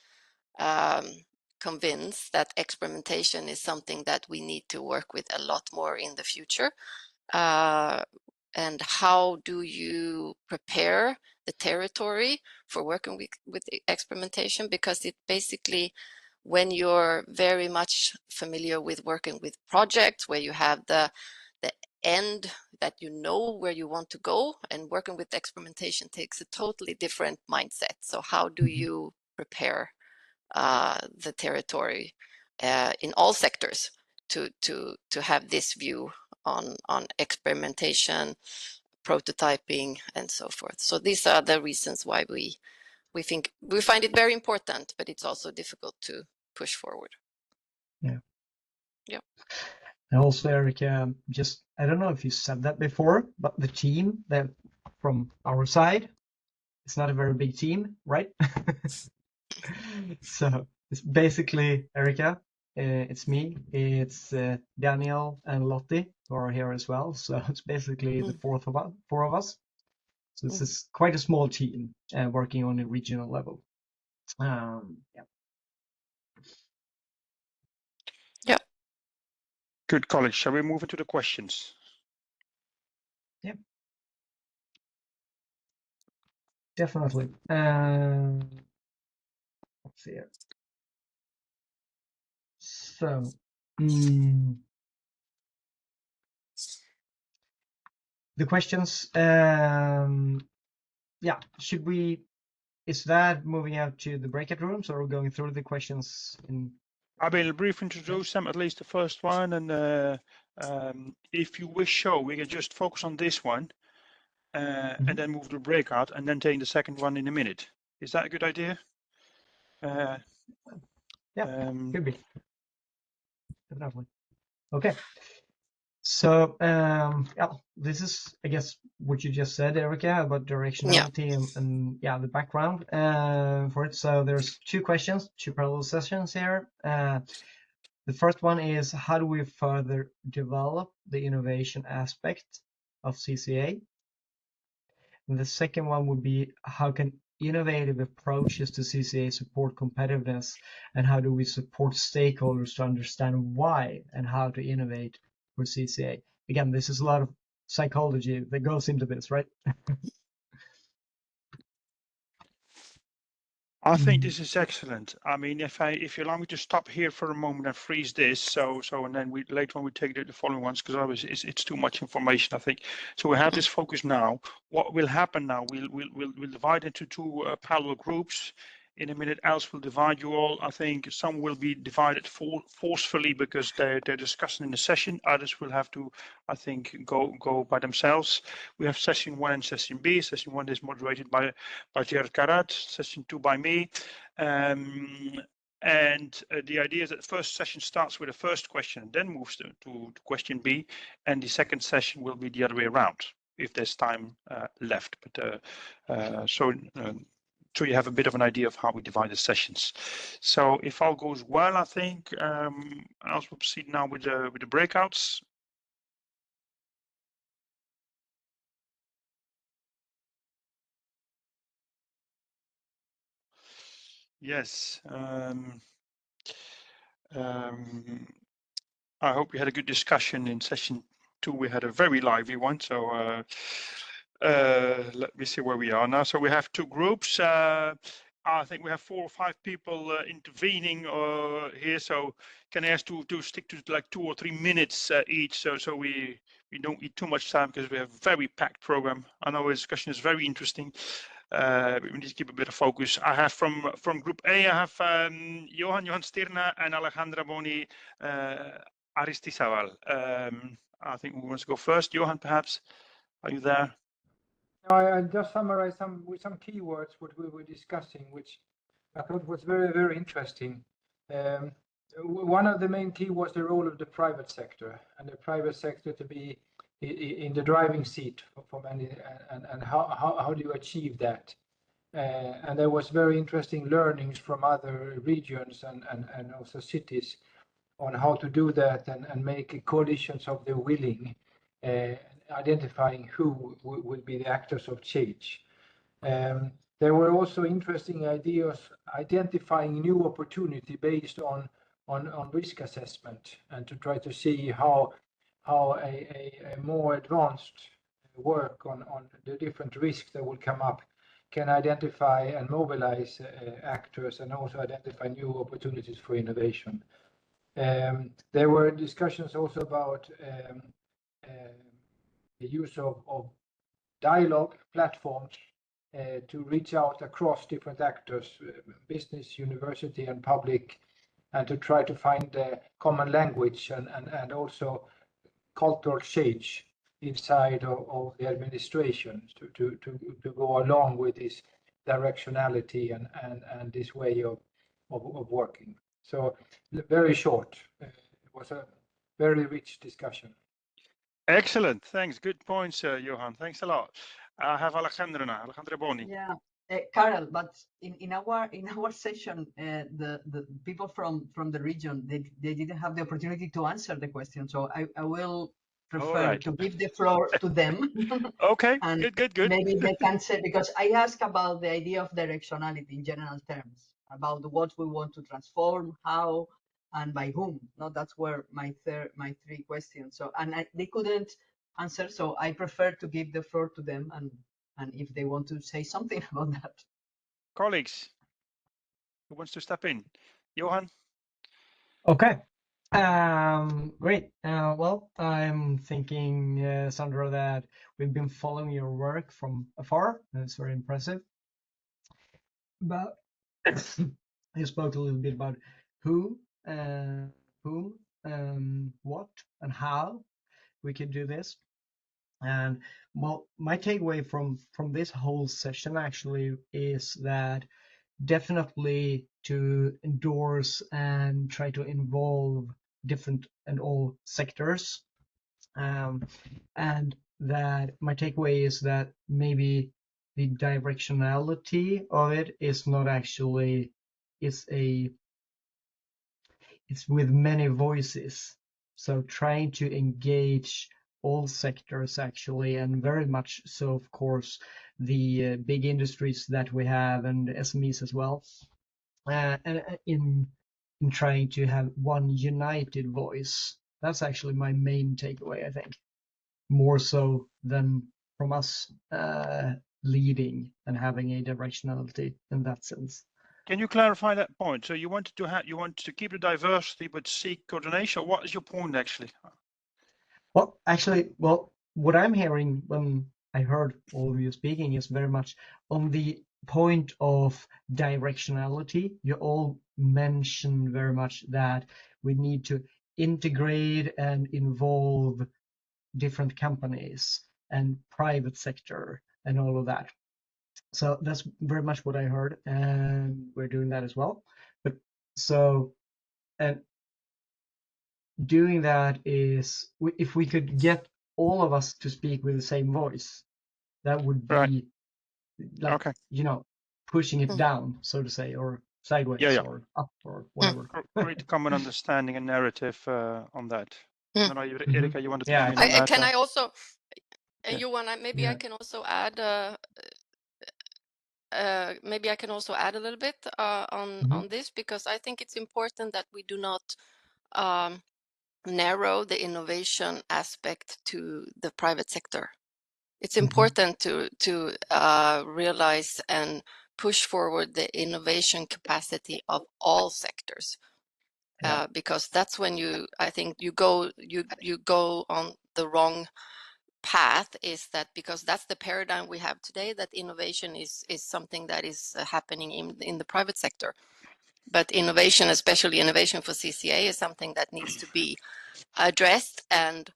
convinced that experimentation is something that we need to work with a lot more in the future. And how do you prepare the territory for working with experimentation? Because it basically, when you're very much familiar with working with projects where you have the end that you know where you want to go, and working with experimentation takes a totally different mindset. So how do you prepare the territory in all sectors to have this view on experimentation, prototyping, and so forth? So these are the reasons why we find it very important, but it's also difficult to push forward. Yeah. Yeah. And also, Erica, just, I don't know if you said that before, but the team that from our side, it's not a very big team, right? So it's basically Erica, it's me, it's Daniel and Lottie who are here as well. So it's basically the four of us. So this is quite a small team working on a regional level. Yeah. Yeah. Good, colleagues. Shall we move into the questions? Yeah. Definitely. Let's see here. So, the questions, yeah, is that moving out to the breakout rooms, or going through the questions in? I will briefly introduce them, at least the first one, and if you wish so, we can just focus on this one and then move to the breakout, and then take the second one in a minute. Is that a good idea? Yeah, could be. Definitely. Okay. So, yeah, this is, I guess, what you just said, Erica, about directionality and yeah, the background for it. So there's two questions, two parallel sessions here. The first one is, how do we further develop the innovation aspect of CCA? And the second one would be, how can innovative approaches to CCA support competitiveness, and how do we support stakeholders to understand why and how to innovate for CCA? Again, this is a lot of psychology that goes into this, right? I think this is excellent. I mean, if you allow me to stop here for a moment and freeze this, so and then later on we take the following ones, because otherwise it's too much information, I think. So we have this focus now. What will happen now? We'll divide into two parallel groups. In a minute, else we'll divide you all. I think some will be divided forcefully because they're discussing in the session. Others will have to, I think, go by themselves. We have session 1 and session B. Session 1 is moderated by Gerard Karat, session 2 by me. And the idea is that the first session starts with the first question and then moves to question B, and the second session will be the other way around if there's time left. But so you have a bit of an idea of how we divide the sessions. So if all goes well, I think I'll proceed now with the breakouts. Yes. I hope we had a good discussion in session 2. We had a very lively one. So let me see where we are now. So we have 2 groups. I think we have 4 or 5 people intervening here. So can I ask to stick to like 2 or 3 minutes each, so we don't eat too much time, because we have a very packed program. I know the discussion is very interesting. We need to keep a bit of focus. I have from Group A, I have Johan Stirna and Alejandra Boni Aristizábal. I think who wants to go first? Johan, perhaps? Are you there? I just summarize with some keywords what we were discussing, which I thought was very, very interesting. One of the main key was the role of the private sector, and the private sector to be in the driving seat for many, and how do you achieve that? And there was very interesting learnings from other regions and also cities on how to do that and make coalitions of the willing, identifying who will be the actors of change. There were also interesting ideas identifying new opportunity based on risk assessment, and to try to see how a more advanced work on the different risks that will come up can identify and mobilize actors, and also identify new opportunities for innovation. There were discussions also about the use of dialogue platforms to reach out across different actors, business, university, and public, and to try to find a common language and also cultural change inside of the administration to go along with this directionality and this way of working. So very short. It was a very rich discussion. Excellent. Thanks. Good points, Johan. Thanks a lot. I have Alejandra Boni. Yeah, Carol, but in our session, the people from the region, they didn't have the opportunity to answer the question, so I will prefer to give the floor to them. Okay, and good. Maybe they can say, because I asked about the idea of directionality in general terms, about what we want to transform, how, and by whom. No, that's where my 3 questions. So, and they couldn't answer, so I prefer to give the floor to them, and if they want to say something about that. Colleagues, who wants to step in? Johan? Okay. Great. Well, I'm thinking, Sandra, that we've been following your work from afar. That's very impressive. But you spoke a little bit about who, whom, what, and how we can do this. And well, my takeaway from this whole session actually is that definitely to endorse and try to involve different and all sectors, and that my takeaway is that maybe the directionality of it is not actually, it's with many voices, so trying to engage all sectors actually, and very much so, of course, the big industries that we have and SMEs as well, and in trying to have one united voice. That's actually my main takeaway, I think, more so than from us leading and having a directionality in that sense. Can you clarify that point? So you wanted to keep the diversity but seek coordination. What is your point actually? Well, actually, what I'm hearing when I heard all of you speaking is very much on the point of directionality. You all mentioned very much that we need to integrate and involve different companies and private sector and all of that. So that's very much what I heard, and we're doing that as well. But so, and doing that is, if we could get all of us to speak with the same voice, that would be Right. like, Okay. pushing it down, so to say, or sideways Yeah. or up or whatever. Great common understanding and narrative on that. I don't know, Erika, you wanted to come in on that? Can I also, Yeah. Johan, maybe I can also add maybe I can also add a little bit on this, because I think it's important that we do not narrow the innovation aspect to the private sector. It's important to realize and push forward the innovation capacity of all sectors, because that's when I think you go on the wrong path. Is that because that's the paradigm we have today, that innovation is something that is happening in the private sector, but innovation, especially innovation for CCA, is something that needs to be addressed, and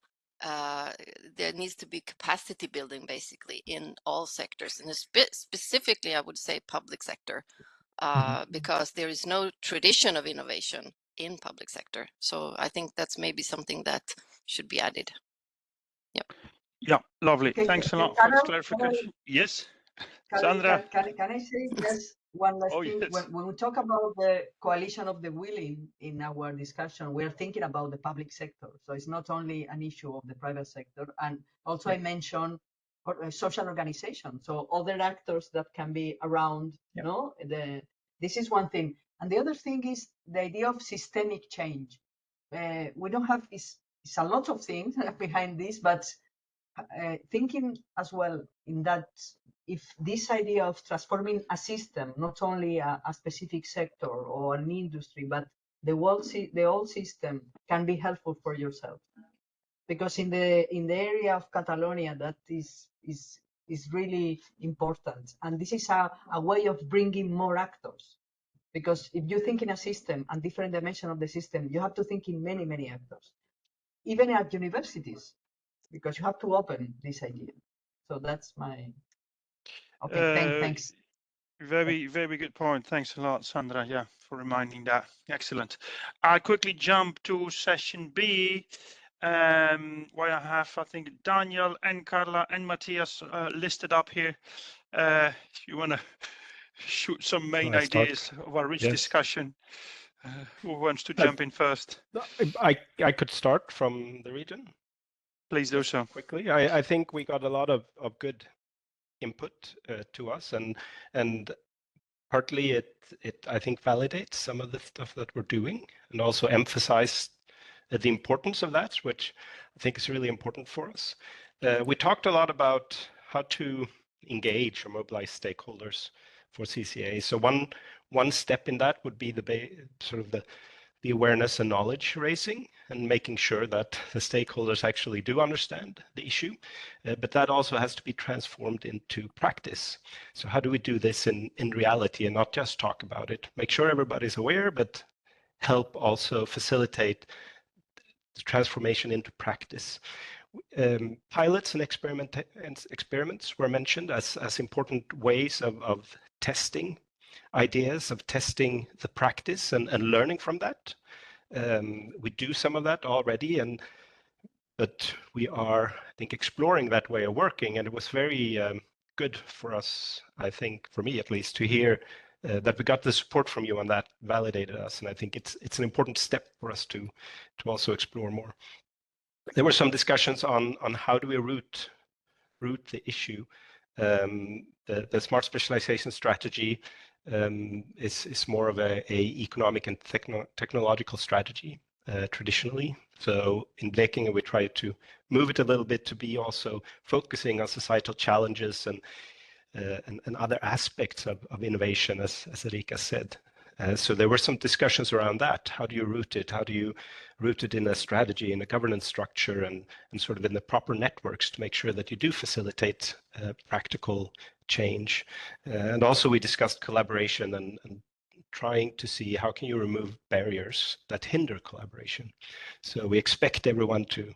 there needs to be capacity building basically in all sectors, and specifically I would say public sector, because there is no tradition of innovation in public sector. So I think that's maybe something that should be added. Yeah, lovely. Okay, Thanks a lot for this clarification. Yes, Sandra. Can I say just one last thing? Yes. When we talk about the coalition of the willing in our discussion, we're thinking about the public sector. So it's not only an issue of the private sector. And also I mentioned social organizations, so other actors that can be around. This is one thing. And the other thing is the idea of systemic change. We don't have, it's a lot of things behind this, but thinking as well in that, if this idea of transforming a system, not only a specific sector or an industry, but the whole system, can be helpful for yourself. Because in the area of Catalonia, that is really important, and this is a way of bringing more actors. Because if you think in a system and different dimension of the system, you have to think in many actors, even at universities, because you have to open this idea. So that's my thanks. Very good point. Thanks a lot, Sandra. Yeah, for reminding that. Excellent. I'll quickly jump to session B, where I have, I think, Daniel and Carla and Matthias listed up here. If you want to shoot some main ideas of our rich discussion, who wants to jump in first? I could start from the region. Please do so. Quickly. I think we got a lot of good input to us, and partly it I think validates some of the stuff that we're doing, and also emphasize the importance of that, which I think is really important for us. We talked a lot about how to engage or mobilize stakeholders for CCA. So one step in that would be the awareness and knowledge raising, and making sure that the stakeholders actually do understand the issue. But that also has to be transformed into practice. So how do we do this in reality and not just talk about it? Make sure everybody's aware, but help also facilitate the transformation into practice. Pilots and experiments were mentioned as important ways of testing ideas, of testing the practice and learning from that. We do some of that already, but we are, I think, exploring that way of working, and it was very good for us, I think, for me at least, to hear that we got the support from you on that, validated us, and I think it's an important step for us to also explore more. There were some discussions on how do we root the issue. The smart specialization strategy is more of a economic and technological strategy traditionally. So in Blekinge, we try to move it a little bit to be also focusing on societal challenges and other aspects of innovation, as Erika said. So there were some discussions around that. How do you root it? How do you root it in a strategy, in a governance structure, and sort of in the proper networks to make sure that you do facilitate practical change? And also we discussed collaboration and trying to see how can you remove barriers that hinder collaboration. So we expect everyone to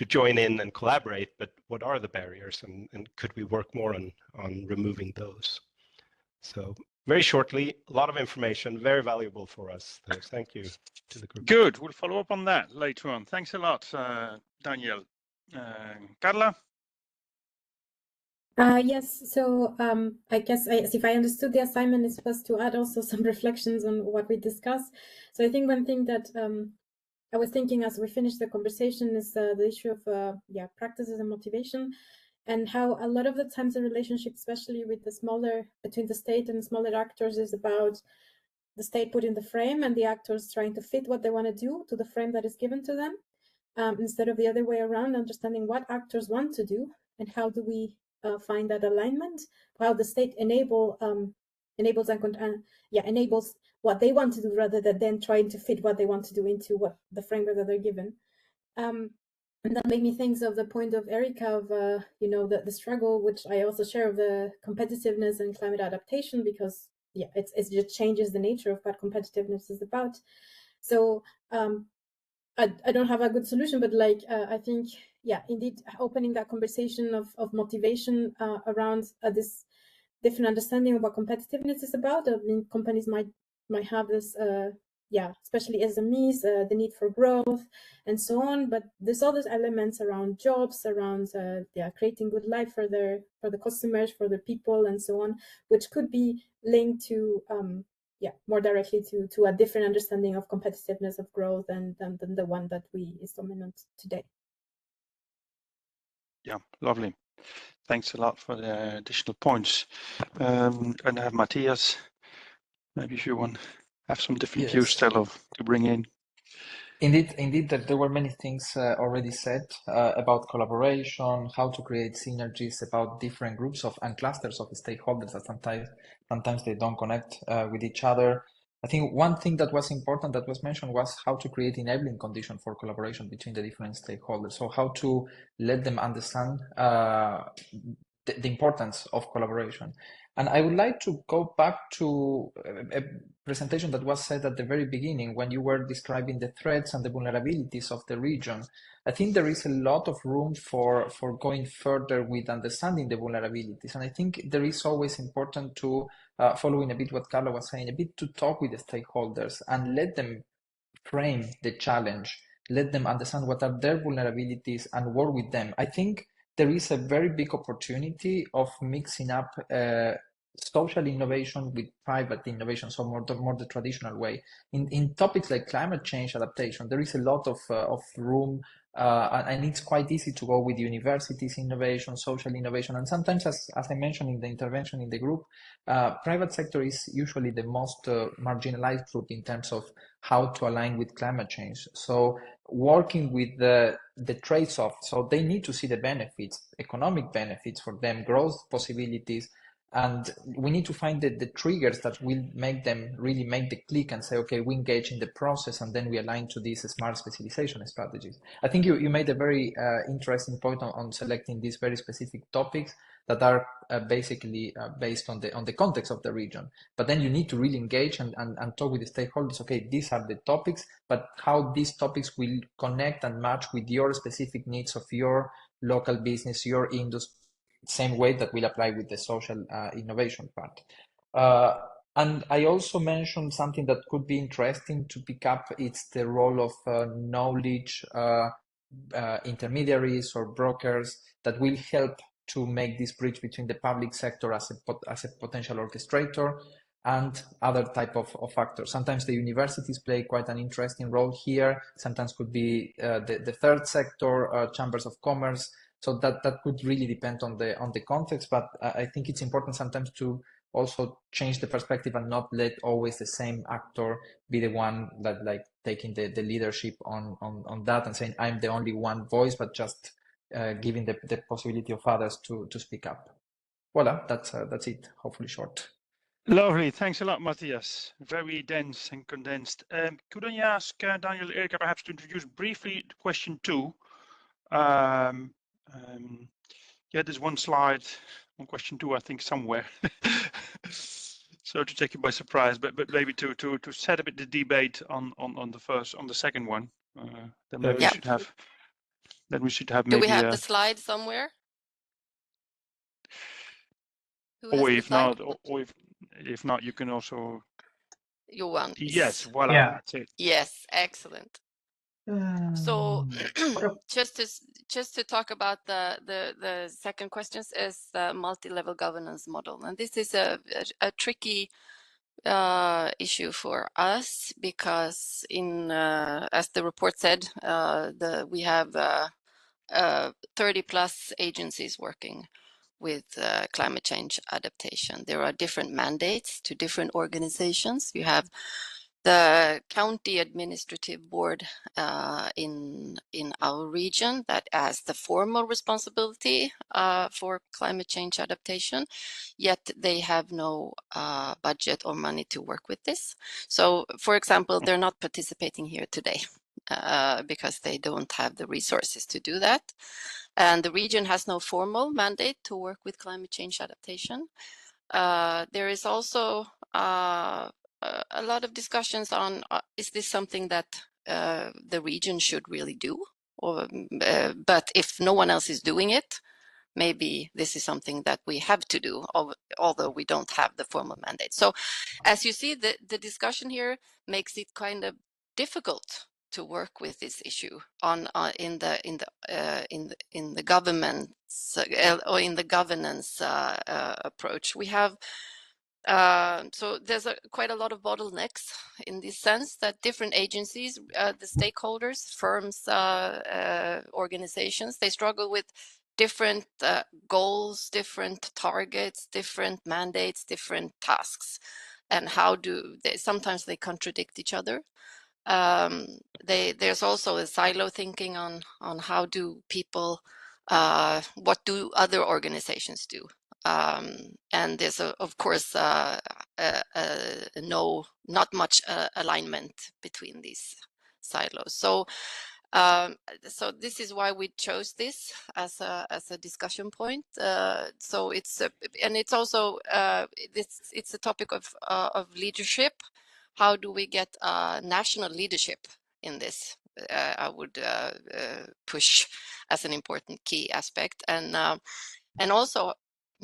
join in and collaborate, but what are the barriers, and could we work more on removing those? So very shortly, a lot of information, very valuable for us. So thank you to the group. Good. We'll follow up on that later on. Thanks a lot, Daniel. Carla? Yes, so I guess if I understood the assignment is supposed to add also some reflections on what we discussed. So I think one thing that I was thinking as we finished the conversation is the issue of practices and motivation, and how a lot of the times the relationship, especially with between the state and smaller actors, is about the state putting the frame and the actors trying to fit what they want to do to the frame that is given to them, instead of the other way around, understanding what actors want to do and how do we find that alignment, how the state enables what they want to do rather than then trying to fit what they want to do into what the framework that they're given. And that made me think of the point of Erica of the struggle, which I also share, of the competitiveness and climate adaptation, because it just changes the nature of what competitiveness is about. So I don't have a good solution, but I think, indeed, opening that conversation of motivation around this different understanding of what competitiveness is about. I mean, companies might have this, especially SMEs, the need for growth and so on. But there's all these elements around jobs, around creating good life for the customers, for the people, and so on, which could be linked to more directly to a different understanding of competitiveness of growth than the one that is dominant today. Yeah, lovely. Thanks a lot for the additional points. And I have Matthias. Maybe if you want to have some different views still to bring in. Indeed, that there were many things already said about collaboration, how to create synergies, about different groups and clusters of stakeholders that sometimes they don't connect with each other. I think one thing that was important that was mentioned was how to create enabling conditions for collaboration between the different stakeholders. So how to let them understand the importance of collaboration. And I would like to go back to a presentation that was said at the very beginning when you were describing the threats and the vulnerabilities of the region. I think there is a lot of room for going further with understanding the vulnerabilities. And I think there is always important to, following a bit what Carla was saying, a bit to talk with the stakeholders and let them frame the challenge, let them understand what are their vulnerabilities and work with them. I think there is a very big opportunity of mixing up social innovation with private innovation, so more the traditional way. In topics like climate change adaptation, there is a lot of room, and it's quite easy to go with universities innovation, social innovation, and sometimes, as I mentioned in the intervention in the group, private sector is usually the most marginalized group in terms of how to align with climate change. So working with the trades-off, so they need to see the benefits, economic benefits for them, growth possibilities, and we need to find the triggers that will make them really make the click and say, okay, we engage in the process and then we align to these smart specialization strategies. I think you made a very interesting point on selecting these very specific topics that are basically based on the context of the region. But then you need to really engage and talk with the stakeholders. Okay, these are the topics, but how these topics will connect and match with your specific needs of your local business, your industry, same way that will apply with the social innovation part. And I also mentioned something that could be interesting to pick up. It's the role of knowledge intermediaries or brokers that will help to make this bridge between the public sector as a potential orchestrator and other type of factors. Sometimes the universities play quite an interesting role here. Sometimes could be the third sector, chambers of commerce. So that could really depend on the context, but I think it's important sometimes to also change the perspective and not let always the same actor be the one that like taking the leadership on that and saying I'm the only one voice, but just giving the possibility of others to speak up. Voila, that's it. Hopefully short. Lovely. Thanks a lot, Matthias. Very dense and condensed. Could I ask Daniel, Erica, perhaps to introduce briefly question 2? There's one slide on question 2, I think, somewhere. So to take you by surprise, but maybe to set a bit the debate on the second one. Then maybe we should have. Then we should have maybe. Do we have the slide somewhere? Or if not, if not, you can also. Johan. Yes, voila, Yeah. that's it. Yes, excellent. So just just to talk about the second questions is the multi-level governance model, and this is a tricky issue for us because as the report said, we have 30 plus agencies working with climate change adaptation. There are different mandates to different organizations. You have the county administrative board in our region that has the formal responsibility for climate change adaptation, yet they have no budget or money to work with this. So, for example, they're not participating here today because they don't have the resources to do that. And the region has no formal mandate to work with climate change adaptation. There is also a lot of discussions on is this something that the region should really do, or but if no one else is doing it, maybe this is something that we have to do, although we don't have the formal mandate. So as you see, the discussion here makes it kind of difficult to work with this issue in the government's or in the governance approach. We have so there's quite a lot of bottlenecks in this sense that different agencies, the stakeholders, firms, organizations, they struggle with different goals, different targets, different mandates, different tasks, and how do they sometimes they contradict each other. There's also a silo thinking on how do people what do other organizations do. And there's of course not much alignment between these silos. So so this is why we chose this as a discussion point. So it's and it's also it's a topic of leadership. How do we get national leadership in this? I would push as an important key aspect, and also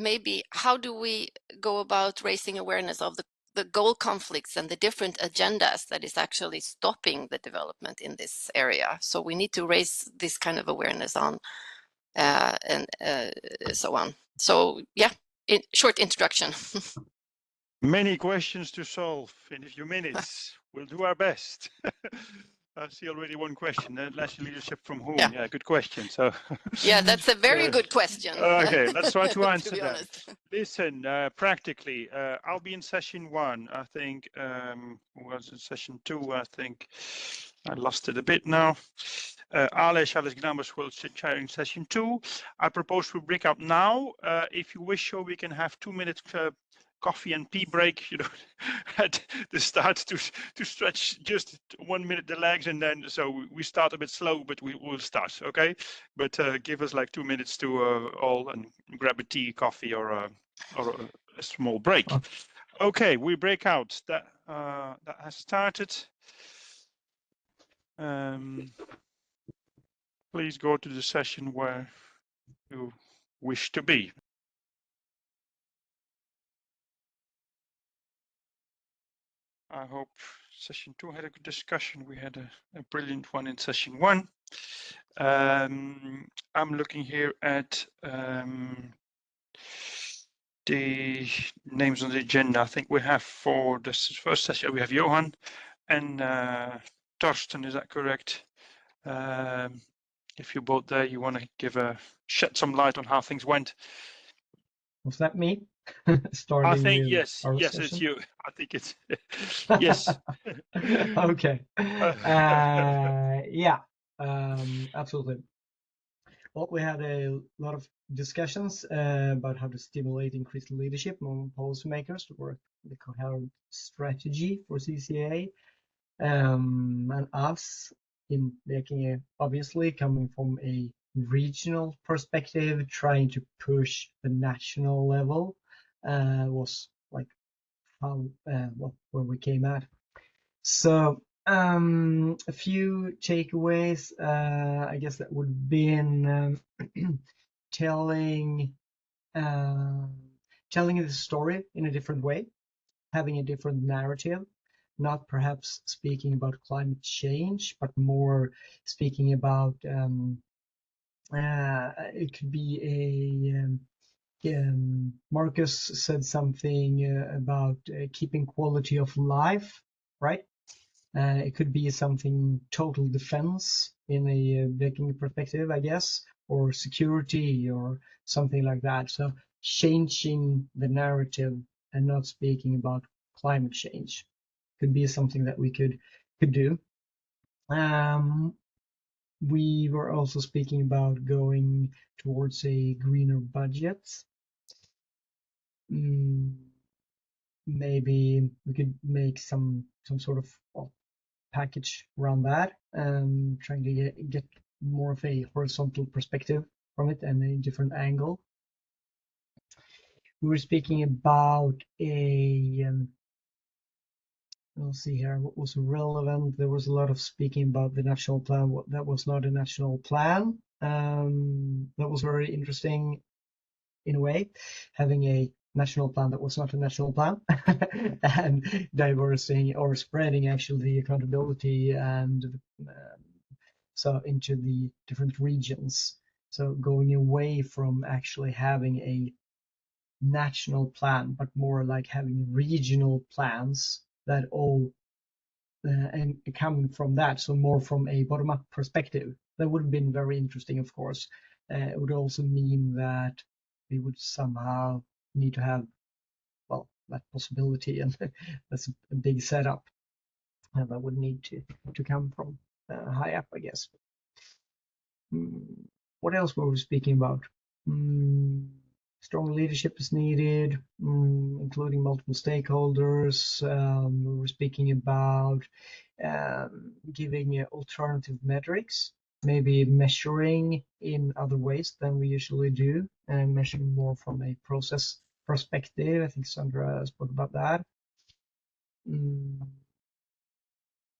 maybe how do we go about raising awareness of the goal conflicts and the different agendas that is actually stopping the development in this area. So we need to raise this kind of awareness on and so on. So yeah, short introduction. Many questions to solve in a few minutes. We'll do our best. I see already one question. National leadership from whom? Yeah, good question. So yeah, that's a very good question. Okay, let's try to answer to that. Honest. Listen, practically, I'll be in session 1. I think was in session 2. I think I lost it a bit now. Ales Gnamas will chair in session 2. I propose we break up now. If you wish, so we can have 2 minutes coffee and tea break, you know, at the start to stretch just 1 minute the legs, and then so we start a bit slow, but we will start, okay? But give us like 2 minutes to all and grab a tea, coffee, or a small break. Okay, we break out. That has started. Please go to the session where you wish to be. I hope session 2 had a good discussion. We had a brilliant one in session 1. I'm looking here at the names on the agenda. I think we have for this first session, we have Johan and Torsten, is that correct? If you're both there, you want to shed some light on how things went. Was that me? Starting I think with yes, yes, session? it's you. I think it's yes. Okay. Yeah, absolutely. Well, we had a lot of discussions about how to stimulate increased leadership among policymakers to work with a coherent strategy for CCA. And us in Blekinge, obviously coming from a regional perspective, trying to push the national level was like how where we came at. So a few takeaways, I guess that would have been telling the story in a different way, having a different narrative, not perhaps speaking about climate change, but more speaking about It could be Marcus said something about keeping quality of life, right? It could be something total defense in a Blekinge perspective, I guess, or security or something like that. So changing the narrative and not speaking about climate change could be something that we could do. We were also speaking about going towards a greener budget. Maybe we could make some sort of package around that, trying to get more of a horizontal perspective from it and a different angle. We were speaking about we'll see here what was relevant. There was a lot of speaking about the national plan. That was not a national plan. That was very interesting in a way, having a national plan that was not a national plan and diversing or spreading actually the accountability and so into the different regions. So going away from actually having a national plan, but more like having regional plans that all and coming from that, so more from a bottom-up perspective. That would have been very interesting, of course. It would also mean that we would somehow need to have, well, that possibility, and that's a big setup, and that would need to come from high up, I guess. What else were we speaking about? Strong leadership is needed, including multiple stakeholders. We were speaking about giving alternative metrics, maybe measuring in other ways than we usually do, and measuring more from a process perspective. I think Sandra spoke about that.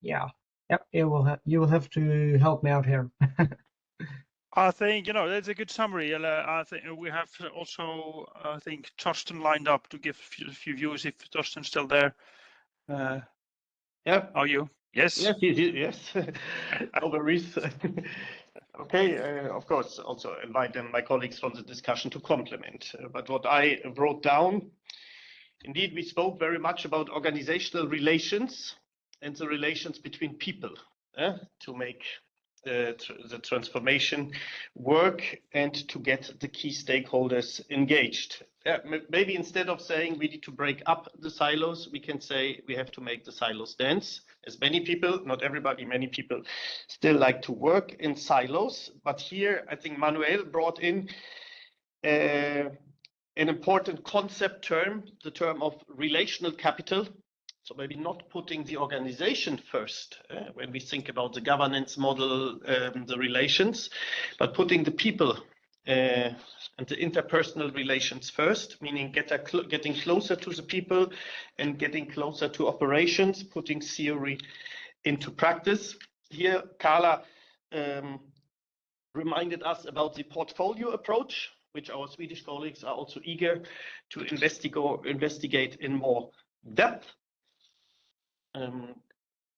Yeah, yep. You will have to help me out here. I think, that's a good summary. I think we have also, I think, Torsten lined up to give a few views if Torsten's still there. Yeah. Are you? Yes. Yes. No worries. Okay. Of course, also invite my colleagues from the discussion to complement. But what I wrote down, indeed, we spoke very much about organizational relations and the relations between people to make the transformation work and to get the key stakeholders engaged. Maybe instead of saying we need to break up the silos, we can say we have to make the silos dance. As many people, not everybody, many people still like to work in silos. But here, I think Manuel brought in an important concept term, the term of relational capital. So maybe not putting the organization first when we think about the governance model, the relations, but putting the people and the interpersonal relations first, meaning getting closer to the people and getting closer to operations, putting theory into practice. Here, Carla reminded us about the portfolio approach, which our Swedish colleagues are also eager to investigate in more depth.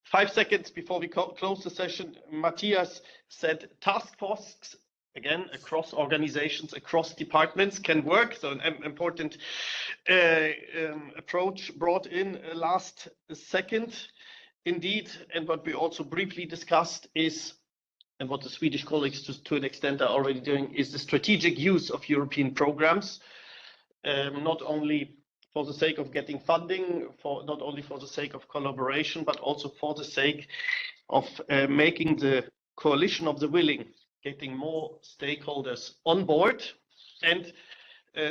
5 seconds before we close the session, Matthias said task forces, again, across organizations, across departments can work. So an important approach brought in last second. Indeed, and what we also briefly discussed is, and what the Swedish colleagues to an extent are already doing, is the strategic use of European programs, not only for the sake of getting funding, not only for the sake of collaboration, but also for the sake of making the coalition of the willing, getting more stakeholders on board, and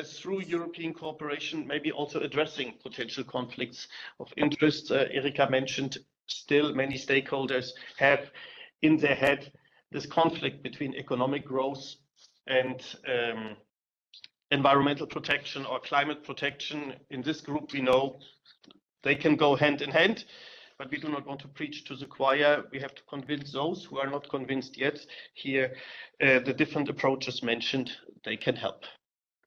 through European cooperation, maybe also addressing potential conflicts of interest. Erika mentioned still many stakeholders have in their head this conflict between economic growth and environmental protection or climate protection. In this group, we know they can go hand in hand, but we do not want to preach to the choir. We have to convince those who are not convinced yet. Here, the different approaches mentioned, they can help.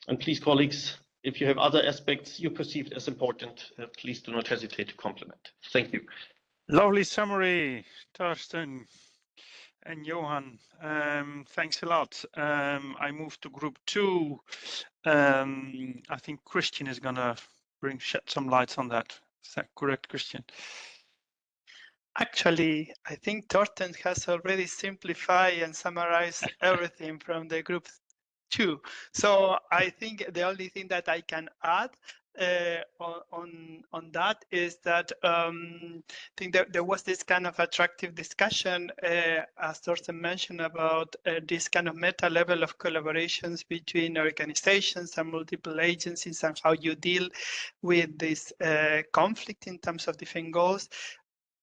And please, colleagues, if you have other aspects you perceived as important, please do not hesitate to compliment. Thank you. Lovely summary, Torsten. And Johan, thanks a lot. I move to group 2. I think Christian is going to shed some lights on that. Is that correct, Christian? Actually, I think Torsten has already simplified and summarized everything from the group 2. So I think the only thing that I can add on that is that I think there was this kind of attractive discussion, as Torsten mentioned, about this kind of meta level of collaborations between organizations and multiple agencies and how you deal with this conflict in terms of different goals.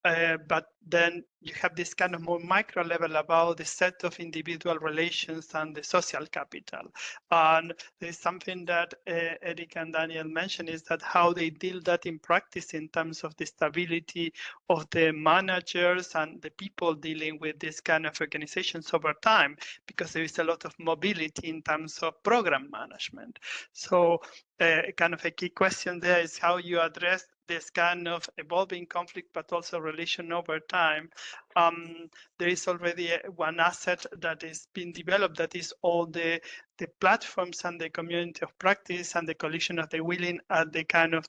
But then you have this kind of more micro level about the set of individual relations and the social capital. And there's something that Eric and Daniel mentioned is that how they deal that in practice in terms of the stability of the managers and the people dealing with this kind of organizations over time, because there is a lot of mobility in terms of program management. So kind of a key question there is how you address this kind of evolving conflict, but also relation over time. There is already one asset that is being developed that is all the platforms and the community of practice and the coalition of the willing at the kind of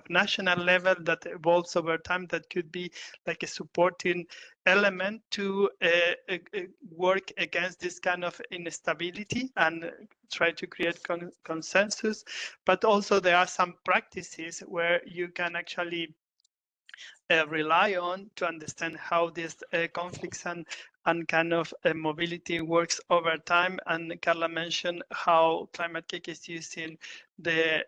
national level that evolves over time, that could be like a supporting element to work against this kind of instability and try to create consensus. But also there are some practices where you can actually rely on to understand how these conflicts and kind of mobility works over time. And Carla mentioned how Climate Cake is using the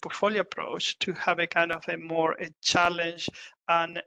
portfolio approach to have a kind of a more challenge and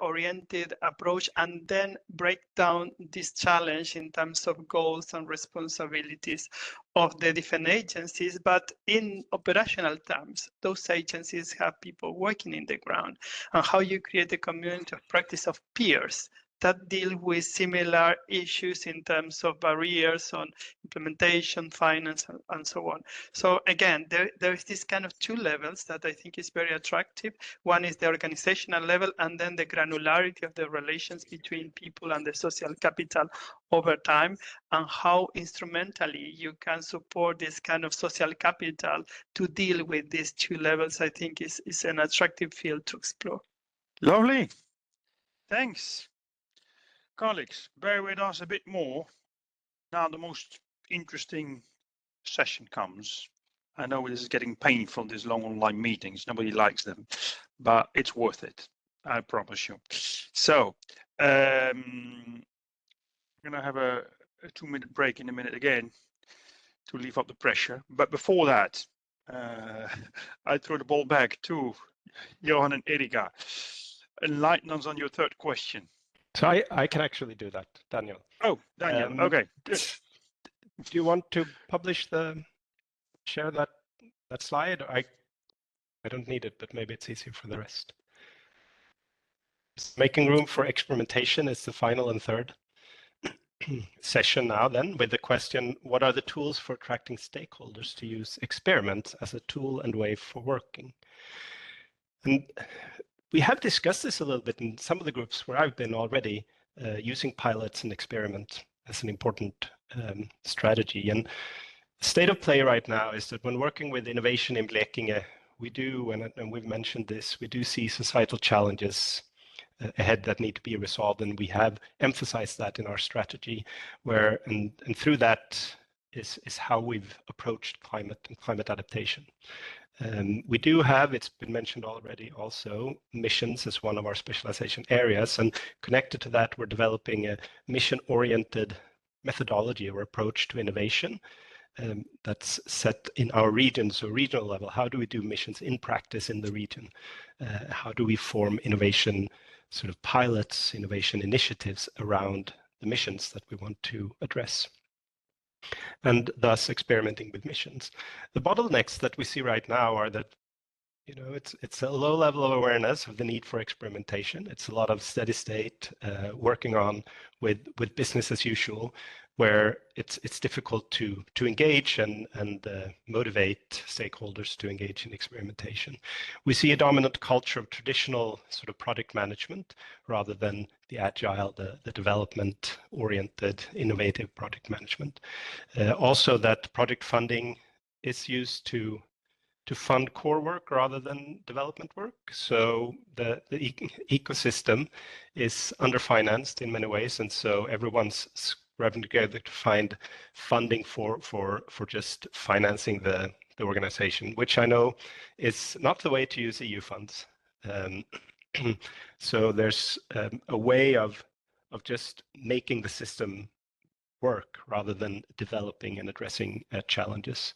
oriented approach, and then break down this challenge in terms of goals and responsibilities of the different agencies. But in operational terms, those agencies have people working in the ground, and how you create a community of practice of peers that deal with similar issues in terms of barriers on implementation, finance, and so on. So again, there is this kind of 2 levels that I think is very attractive. One is the organizational level, and then the granularity of the relations between people and the social capital over time, and how instrumentally you can support this kind of social capital to deal with these 2 levels, I think is an attractive field to explore. Lovely. Thanks. Colleagues, bear with us a bit more. Now the most interesting session comes. I know this is getting painful, these long online meetings. Nobody likes them, but it's worth it. I promise you. So I'm going to have a 2-minute break in a minute again to leave up the pressure. But before that, I throw the ball back to Johan and Erika. Enlighten us on your 3rd question. So I can actually do that, Daniel. Oh, Daniel. Okay, good. Do you want to share that slide? I don't need it, but maybe it's easier for the rest. Making room for experimentation is the final and 3rd session now then, with the question, what are the tools for attracting stakeholders to use experiments as a tool and way for working? And we have discussed this a little bit in some of the groups where I've been already, using pilots and experiment as an important strategy. And the state of play right now is that when working with innovation in Blekinge, we do, and we've mentioned this, we do see societal challenges ahead that need to be resolved, and we have emphasized that in our strategy, where and through that is how we've approached climate and climate adaptation. We do have, it's been mentioned already also, missions as one of our specialization areas, and connected to that, we're developing a mission-oriented methodology or approach to innovation that's set in our region, so regional level. How do we do missions in practice in the region? How do we form innovation sort of pilots, innovation initiatives around the missions that we want to address? And thus experimenting with missions. The bottlenecks that we see right now are that, it's a low level of awareness of the need for experimentation. It's a lot of steady state, working on with business as usual. where it's difficult to engage and motivate stakeholders to engage in experimentation. We see a dominant culture of traditional sort of project management rather than the agile, the development-oriented, innovative project management. Also, that project funding is used to fund core work rather than development work. So the ecosystem is underfinanced in many ways, and so everyone's scrubbing together to find funding for just financing the organization, which I know is not the way to use EU funds. So there's a way of just making the system work rather than developing and addressing challenges.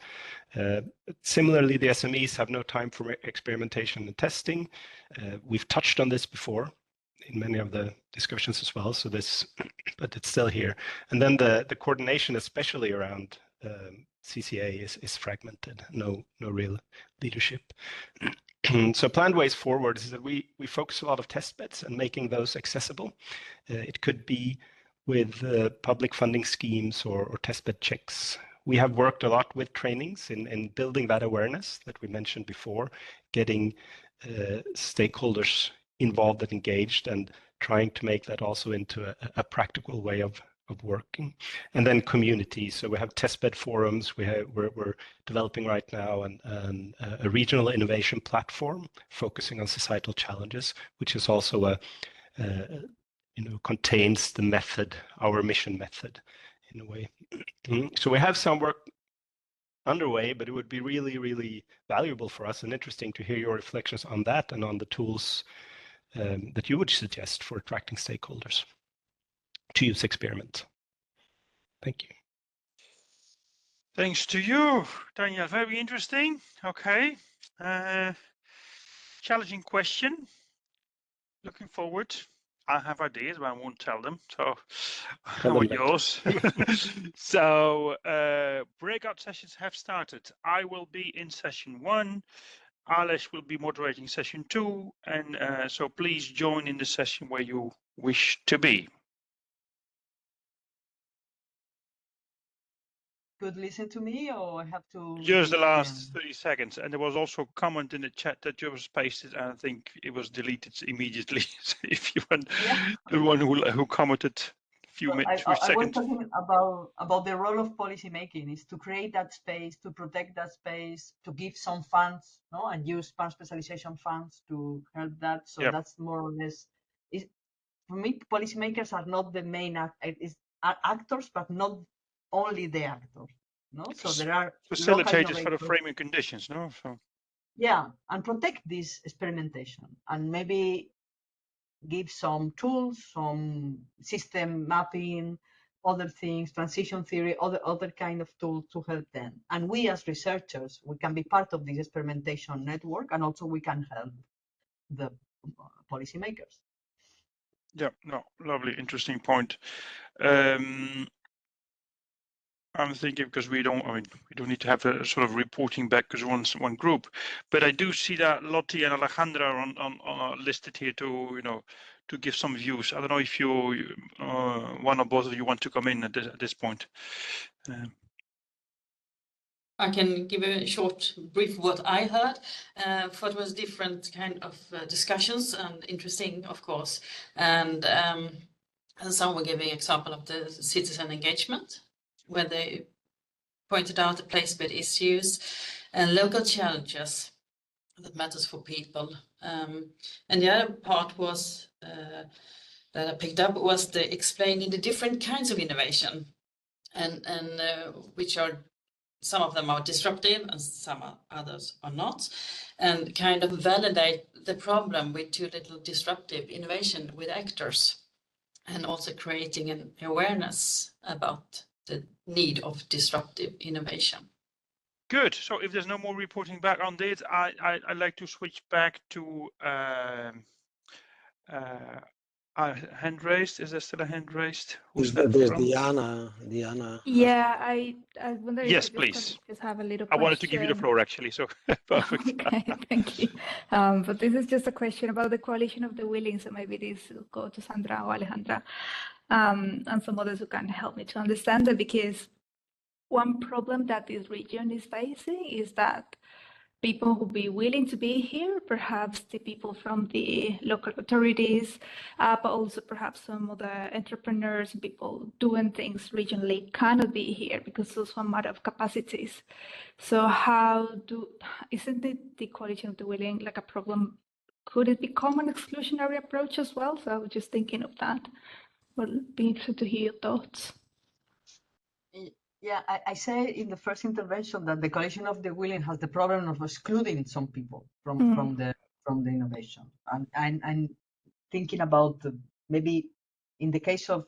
Similarly, the SMEs have no time for experimentation and testing. We've touched on this before in many of the discussions as well, so this, but it's still here. And then the coordination, especially around CCA, is fragmented, no real leadership. So planned ways forward is that we focus a lot of test beds and making those accessible. It could be with public funding schemes or testbed checks. We have worked a lot with trainings in building that awareness that we mentioned before, getting stakeholders involved and engaged, and trying to make that also into a practical way of working. And then community. So we have testbed forums. We're developing right now a regional innovation platform focusing on societal challenges, which is also contains the method, our mission method, in a way. So we have some work underway, but it would be really, really valuable for us and interesting to hear your reflections on that and on the tools that you would suggest for attracting stakeholders to use experiment. Thank you. Thanks to you, Daniel. Very interesting. Okay. Challenging question. Looking forward. I have ideas, but I won't tell them. So I want yours. So breakout sessions have started. I will be in session 1. Alex will be moderating session 2. And so please join in the session where you wish to be. Could listen to me, or I have to? Just the last 30 seconds. And there was also a comment in the chat that you was pasted, and I think it was deleted immediately. So if you want, the one who commented a few minutes, I seconds. was talking about the role of policy making is to create that space, to protect that space, to give some funds, no, and use pan specialization funds to help that. So that's more or less. For me, policymakers are not the main actors, but not only the actors, no? So there are facilitators for the framing conditions, no? So yeah, and protect this experimentation and maybe give some tools, some system mapping, other things, transition theory, other kind of tools to help them. And we as researchers, we can be part of this experimentation network, and also we can help the policymakers. Yeah, no, lovely, interesting point. I'm thinking because we don't need to have a sort of reporting back because one group, but I do see that Lottie and Alejandra on listed here to to give some views. I don't know if you one or both of you want to come in at this point. I can give a short brief what I heard. What was different kind of discussions and interesting, of course, and some were giving example of the citizen engagement, where they pointed out the place-based issues and local challenges that matters for people. And the other part was that I picked up was the explaining the different kinds of innovation, and which are, some of them are disruptive and some others are not, and kind of validate the problem with too little disruptive innovation with actors, and also creating an awareness about the need of disruptive innovation. Good. So if there's no more reporting back on this, I'd like to switch back to hand raised. Is there still a hand raised? Who's that There's from? Diana. Yeah, I wonder yes, if please. Just have a little I question. wanted to give you the floor actually, so perfect. Okay, thank you. But this is just a question about the coalition of the willing, so maybe this will go to Sandra or Alejandra. and some others who can help me to understand it, because one problem that this region is facing is that people who be willing to be here, perhaps the people from the local authorities, but also perhaps some of the entrepreneurs and people doing things regionally cannot be here because of some matter of capacities. So isn't the quality of the willing like a problem? Could it become an exclusionary approach as well? So I was just thinking of that. Well, be interested to hear your thoughts. Yeah, I say in the first intervention that the coalition of the willing has the problem of excluding some people from the innovation. And I'm thinking about maybe in the case of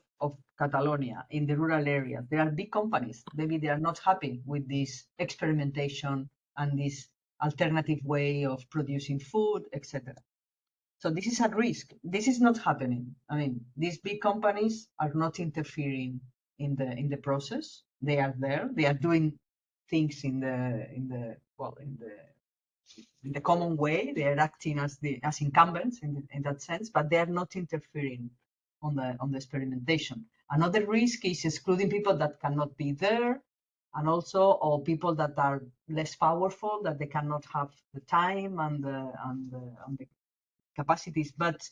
Catalonia, in the rural areas, there are big companies. Maybe they are not happy with this experimentation and this alternative way of producing food, etc. So this is at risk. This is not happening. I mean, these big companies are not interfering in the process. They are there. They are doing things in the common way. They are acting as incumbents in that sense, but they are not interfering on the experimentation. Another risk is excluding people that cannot be there, and also or people that are less powerful, that they cannot have the time and the capacities. But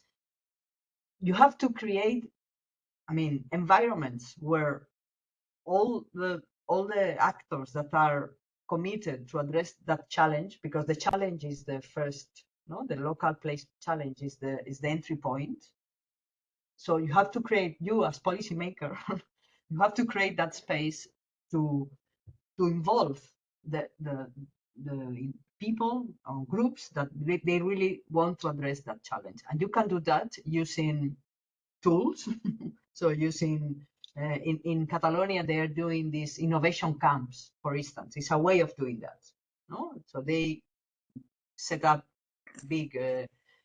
you have to create, I mean, environments where all the actors that are committed to address that challenge, because the challenge is the first, the local place challenge is the entry point. So you have to create, you as policymaker, you have to create that space to involve the people or groups that they really want to address that challenge. And you can do that using tools. So using in Catalonia, they are doing these innovation camps, for instance. It's a way of doing that. No, so they set up big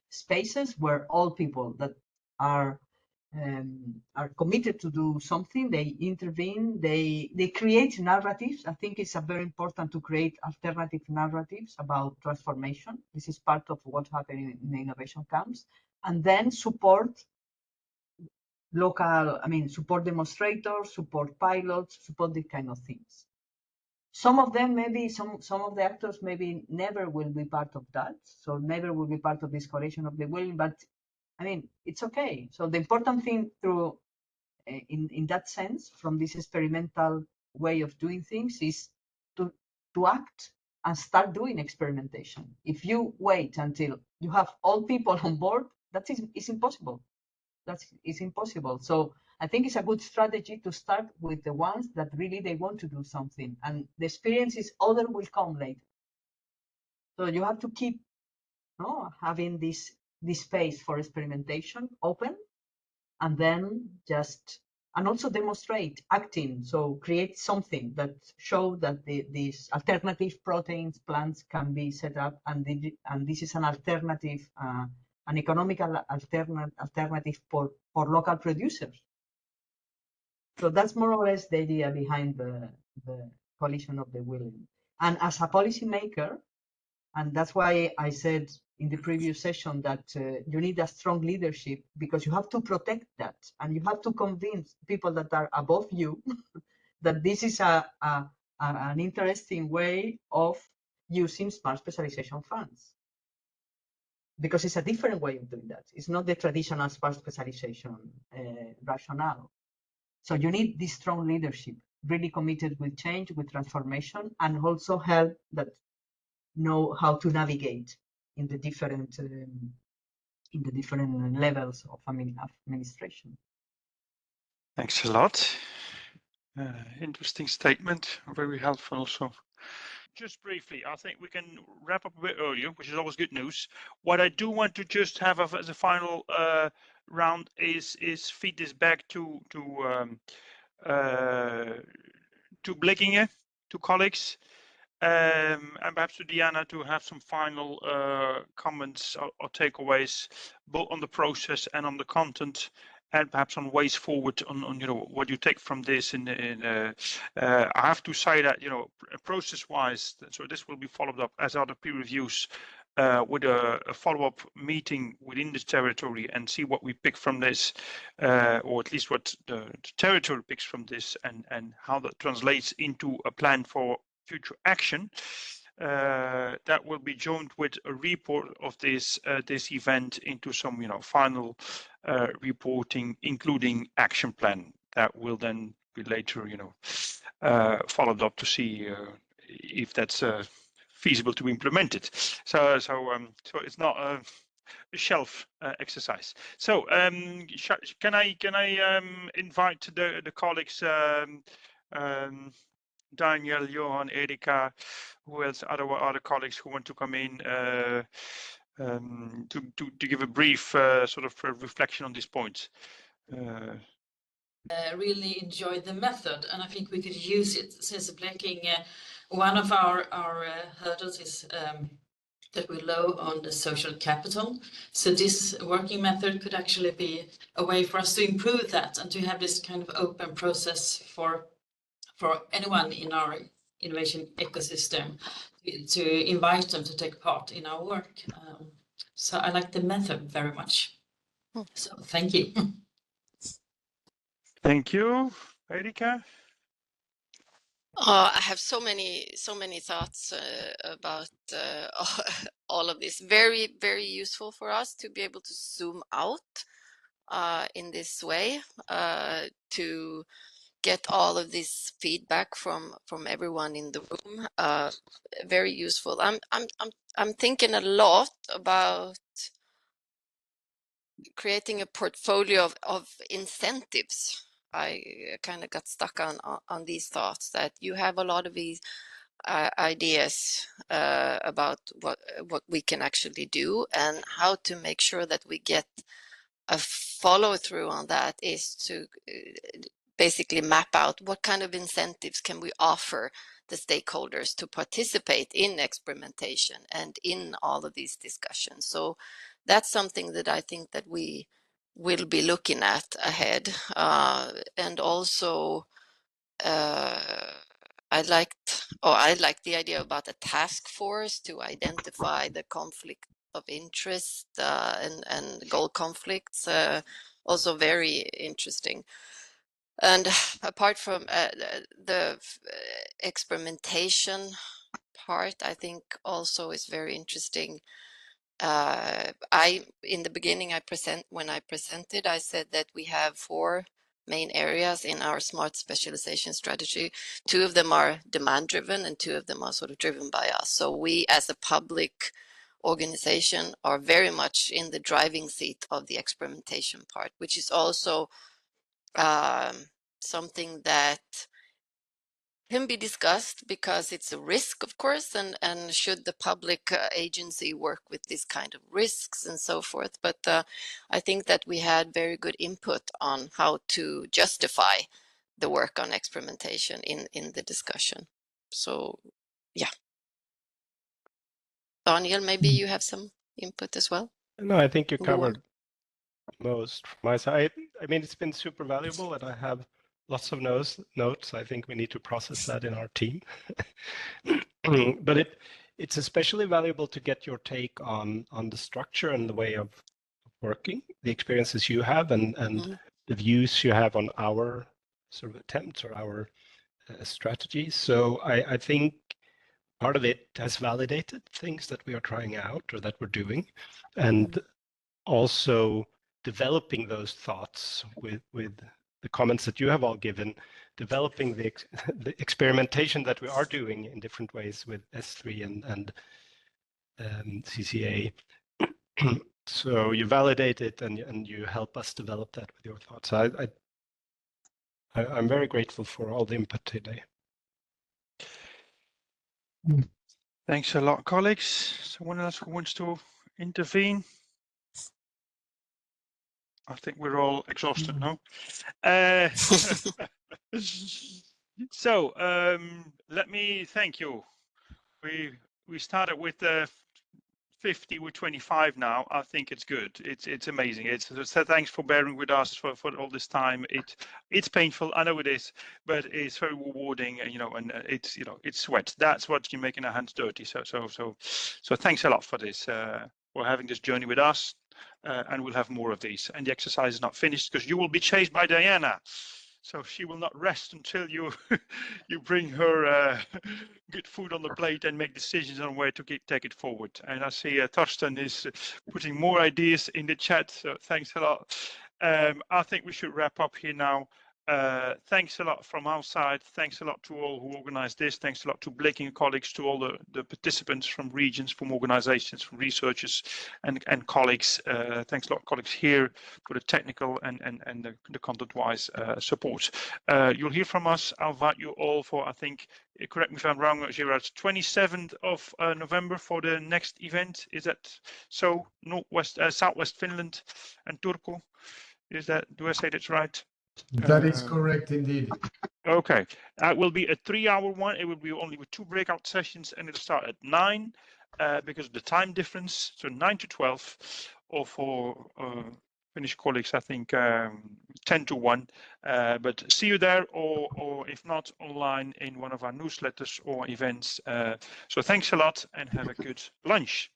spaces where all people that are committed to do something, they intervene, they create narratives. I think it's very important to create alternative narratives about transformation. This is part of what's happening in the innovation camps, and then support local, I mean, support demonstrators, support pilots, support these kind of things. Some of them, maybe some of the actors maybe never will be part of that, so never will be part of this coalition of the willing, but I mean, it's okay. So the important thing through, in that sense, from this experimental way of doing things is to act and start doing experimentation. If you wait until you have all people on board, that is impossible. It's impossible. So I think it's a good strategy to start with the ones that really they want to do something, and the experiences other will come later. So you have to keep having this space for experimentation open, and then and also demonstrate acting. So create something that show that these alternative proteins plants can be set up, and this is an alternative, an economical alternative for local producers. So that's more or less the idea behind the coalition of the willing. And as a policymaker, and that's why I said in the previous session that you need a strong leadership, because you have to protect that, and you have to convince people that are above you that this is an interesting way of using smart specialization funds. Because it's a different way of doing that. It's not the traditional smart specialization rationale. So you need this strong leadership, really committed with change, with transformation, and also help that know how to navigate in the different levels of administration. Thanks a lot. Interesting statement, very helpful also. Just briefly, I think we can wrap up a bit earlier, which is always good news. What I do want to just have as a final round is feed this back to Blekinge, to colleagues, and perhaps to Diana to have some final comments or takeaways, both on the process and on the content, and perhaps on ways forward on what you take from this. I have to say that process-wise, so this will be followed up as other peer reviews with a follow-up meeting within this territory and see what we pick from this, or at least what the territory picks from this, and how that translates into a plan for future action. That will be joined with a report of this event into some final reporting, including action plan that will then be later followed up to see if that's feasible to implement it. So it's not a shelf exercise. So can I invite the colleagues, Daniel, Johan, Erika, who else, other colleagues who want to come in to give a brief sort of reflection on these points. Really enjoyed the method, and I think we could use it since Blekinge. One of our hurdles is that we're low on the social capital. So this working method could actually be a way for us to improve that and to have this kind of open process for anyone in our innovation ecosystem to invite them to take part in our work. So I like the method very much. So thank you. Thank you, Erika. I have so many thoughts about all of this. Very, very useful for us to be able to zoom out in this way to get all of this feedback from everyone in the room. Very useful. I'm thinking a lot about creating a portfolio of incentives. I kind of got stuck on these thoughts that you have a lot of these ideas about what we can actually do, and how to make sure that we get a follow through on that is to basically map out what kind of incentives can we offer the stakeholders to participate in experimentation and in all of these discussions. So that's something that I think that we will be looking at ahead. And also I like the idea about a task force to identify the conflict of interest and goal conflicts. Also very interesting. And apart from the experimentation part, I think also is very interesting. In the beginning, when I presented, I said that we have 4 main areas in our smart specialization strategy. 2 of them are demand driven and 2 of them are sort of driven by us. So we as a public organization are very much in the driving seat of the experimentation part, which is also something that can be discussed because it's a risk, of course, and should the public agency work with this kind of risks and so forth. But I think that we had very good input on how to justify the work on experimentation in the discussion. So, yeah. Daniel, maybe you have some input as well? No, I think you covered most from my side. I mean, it's been super valuable, and I have lots of notes. I think we need to process that in our team. But it's especially valuable to get your take on the structure and the way of working, the experiences you have, and the views you have on our sort of attempts or our strategies. So I think part of it has validated things that we are trying out or that we're doing, and also developing those thoughts with the comments that you have all given, developing the experimentation that we are doing in different ways with S3 and CCA. So you validate it and you help us develop that with your thoughts. I'm very grateful for all the input today. Thanks a lot, colleagues. Someone else who wants to intervene? I think we're all exhausted now. So let me thank you. We started with 50 with 25 now. I think it's good. It's amazing. So thanks for bearing with us for all this time. It's painful. I know it is, but it's very rewarding. And it's it's sweat. That's what you're making our hands dirty. So thanks a lot for this. For having this journey with us, and we'll have more of these. And the exercise is not finished because you will be chased by Diana. So she will not rest until you you bring her good food on the plate and make decisions on where to take it forward. And I see Thorsten is putting more ideas in the chat. So thanks a lot. I think we should wrap up here now. Thanks a lot from our side. Thanks a lot to all who organized this. Thanks a lot to Blekinge colleagues, to all the participants from regions, from organizations, from researchers and colleagues. Thanks a lot, colleagues here, for the technical and the content-wise support. You'll hear from us. I'll invite you all for, I think, correct me if I'm wrong, Gerard, 27th of November for the next event. Is that so? Southwest Finland and Turku. Is that? Do I say that's right? That is correct indeed. Okay, it will be a 3-hour one. It will be only with 2 breakout sessions, and it'll start at 9 because of the time difference. So 9 to 12, or for Finnish colleagues, I think 10 to 1. But see you there, or if not, online in one of our newsletters or events. So thanks a lot, and have a good lunch.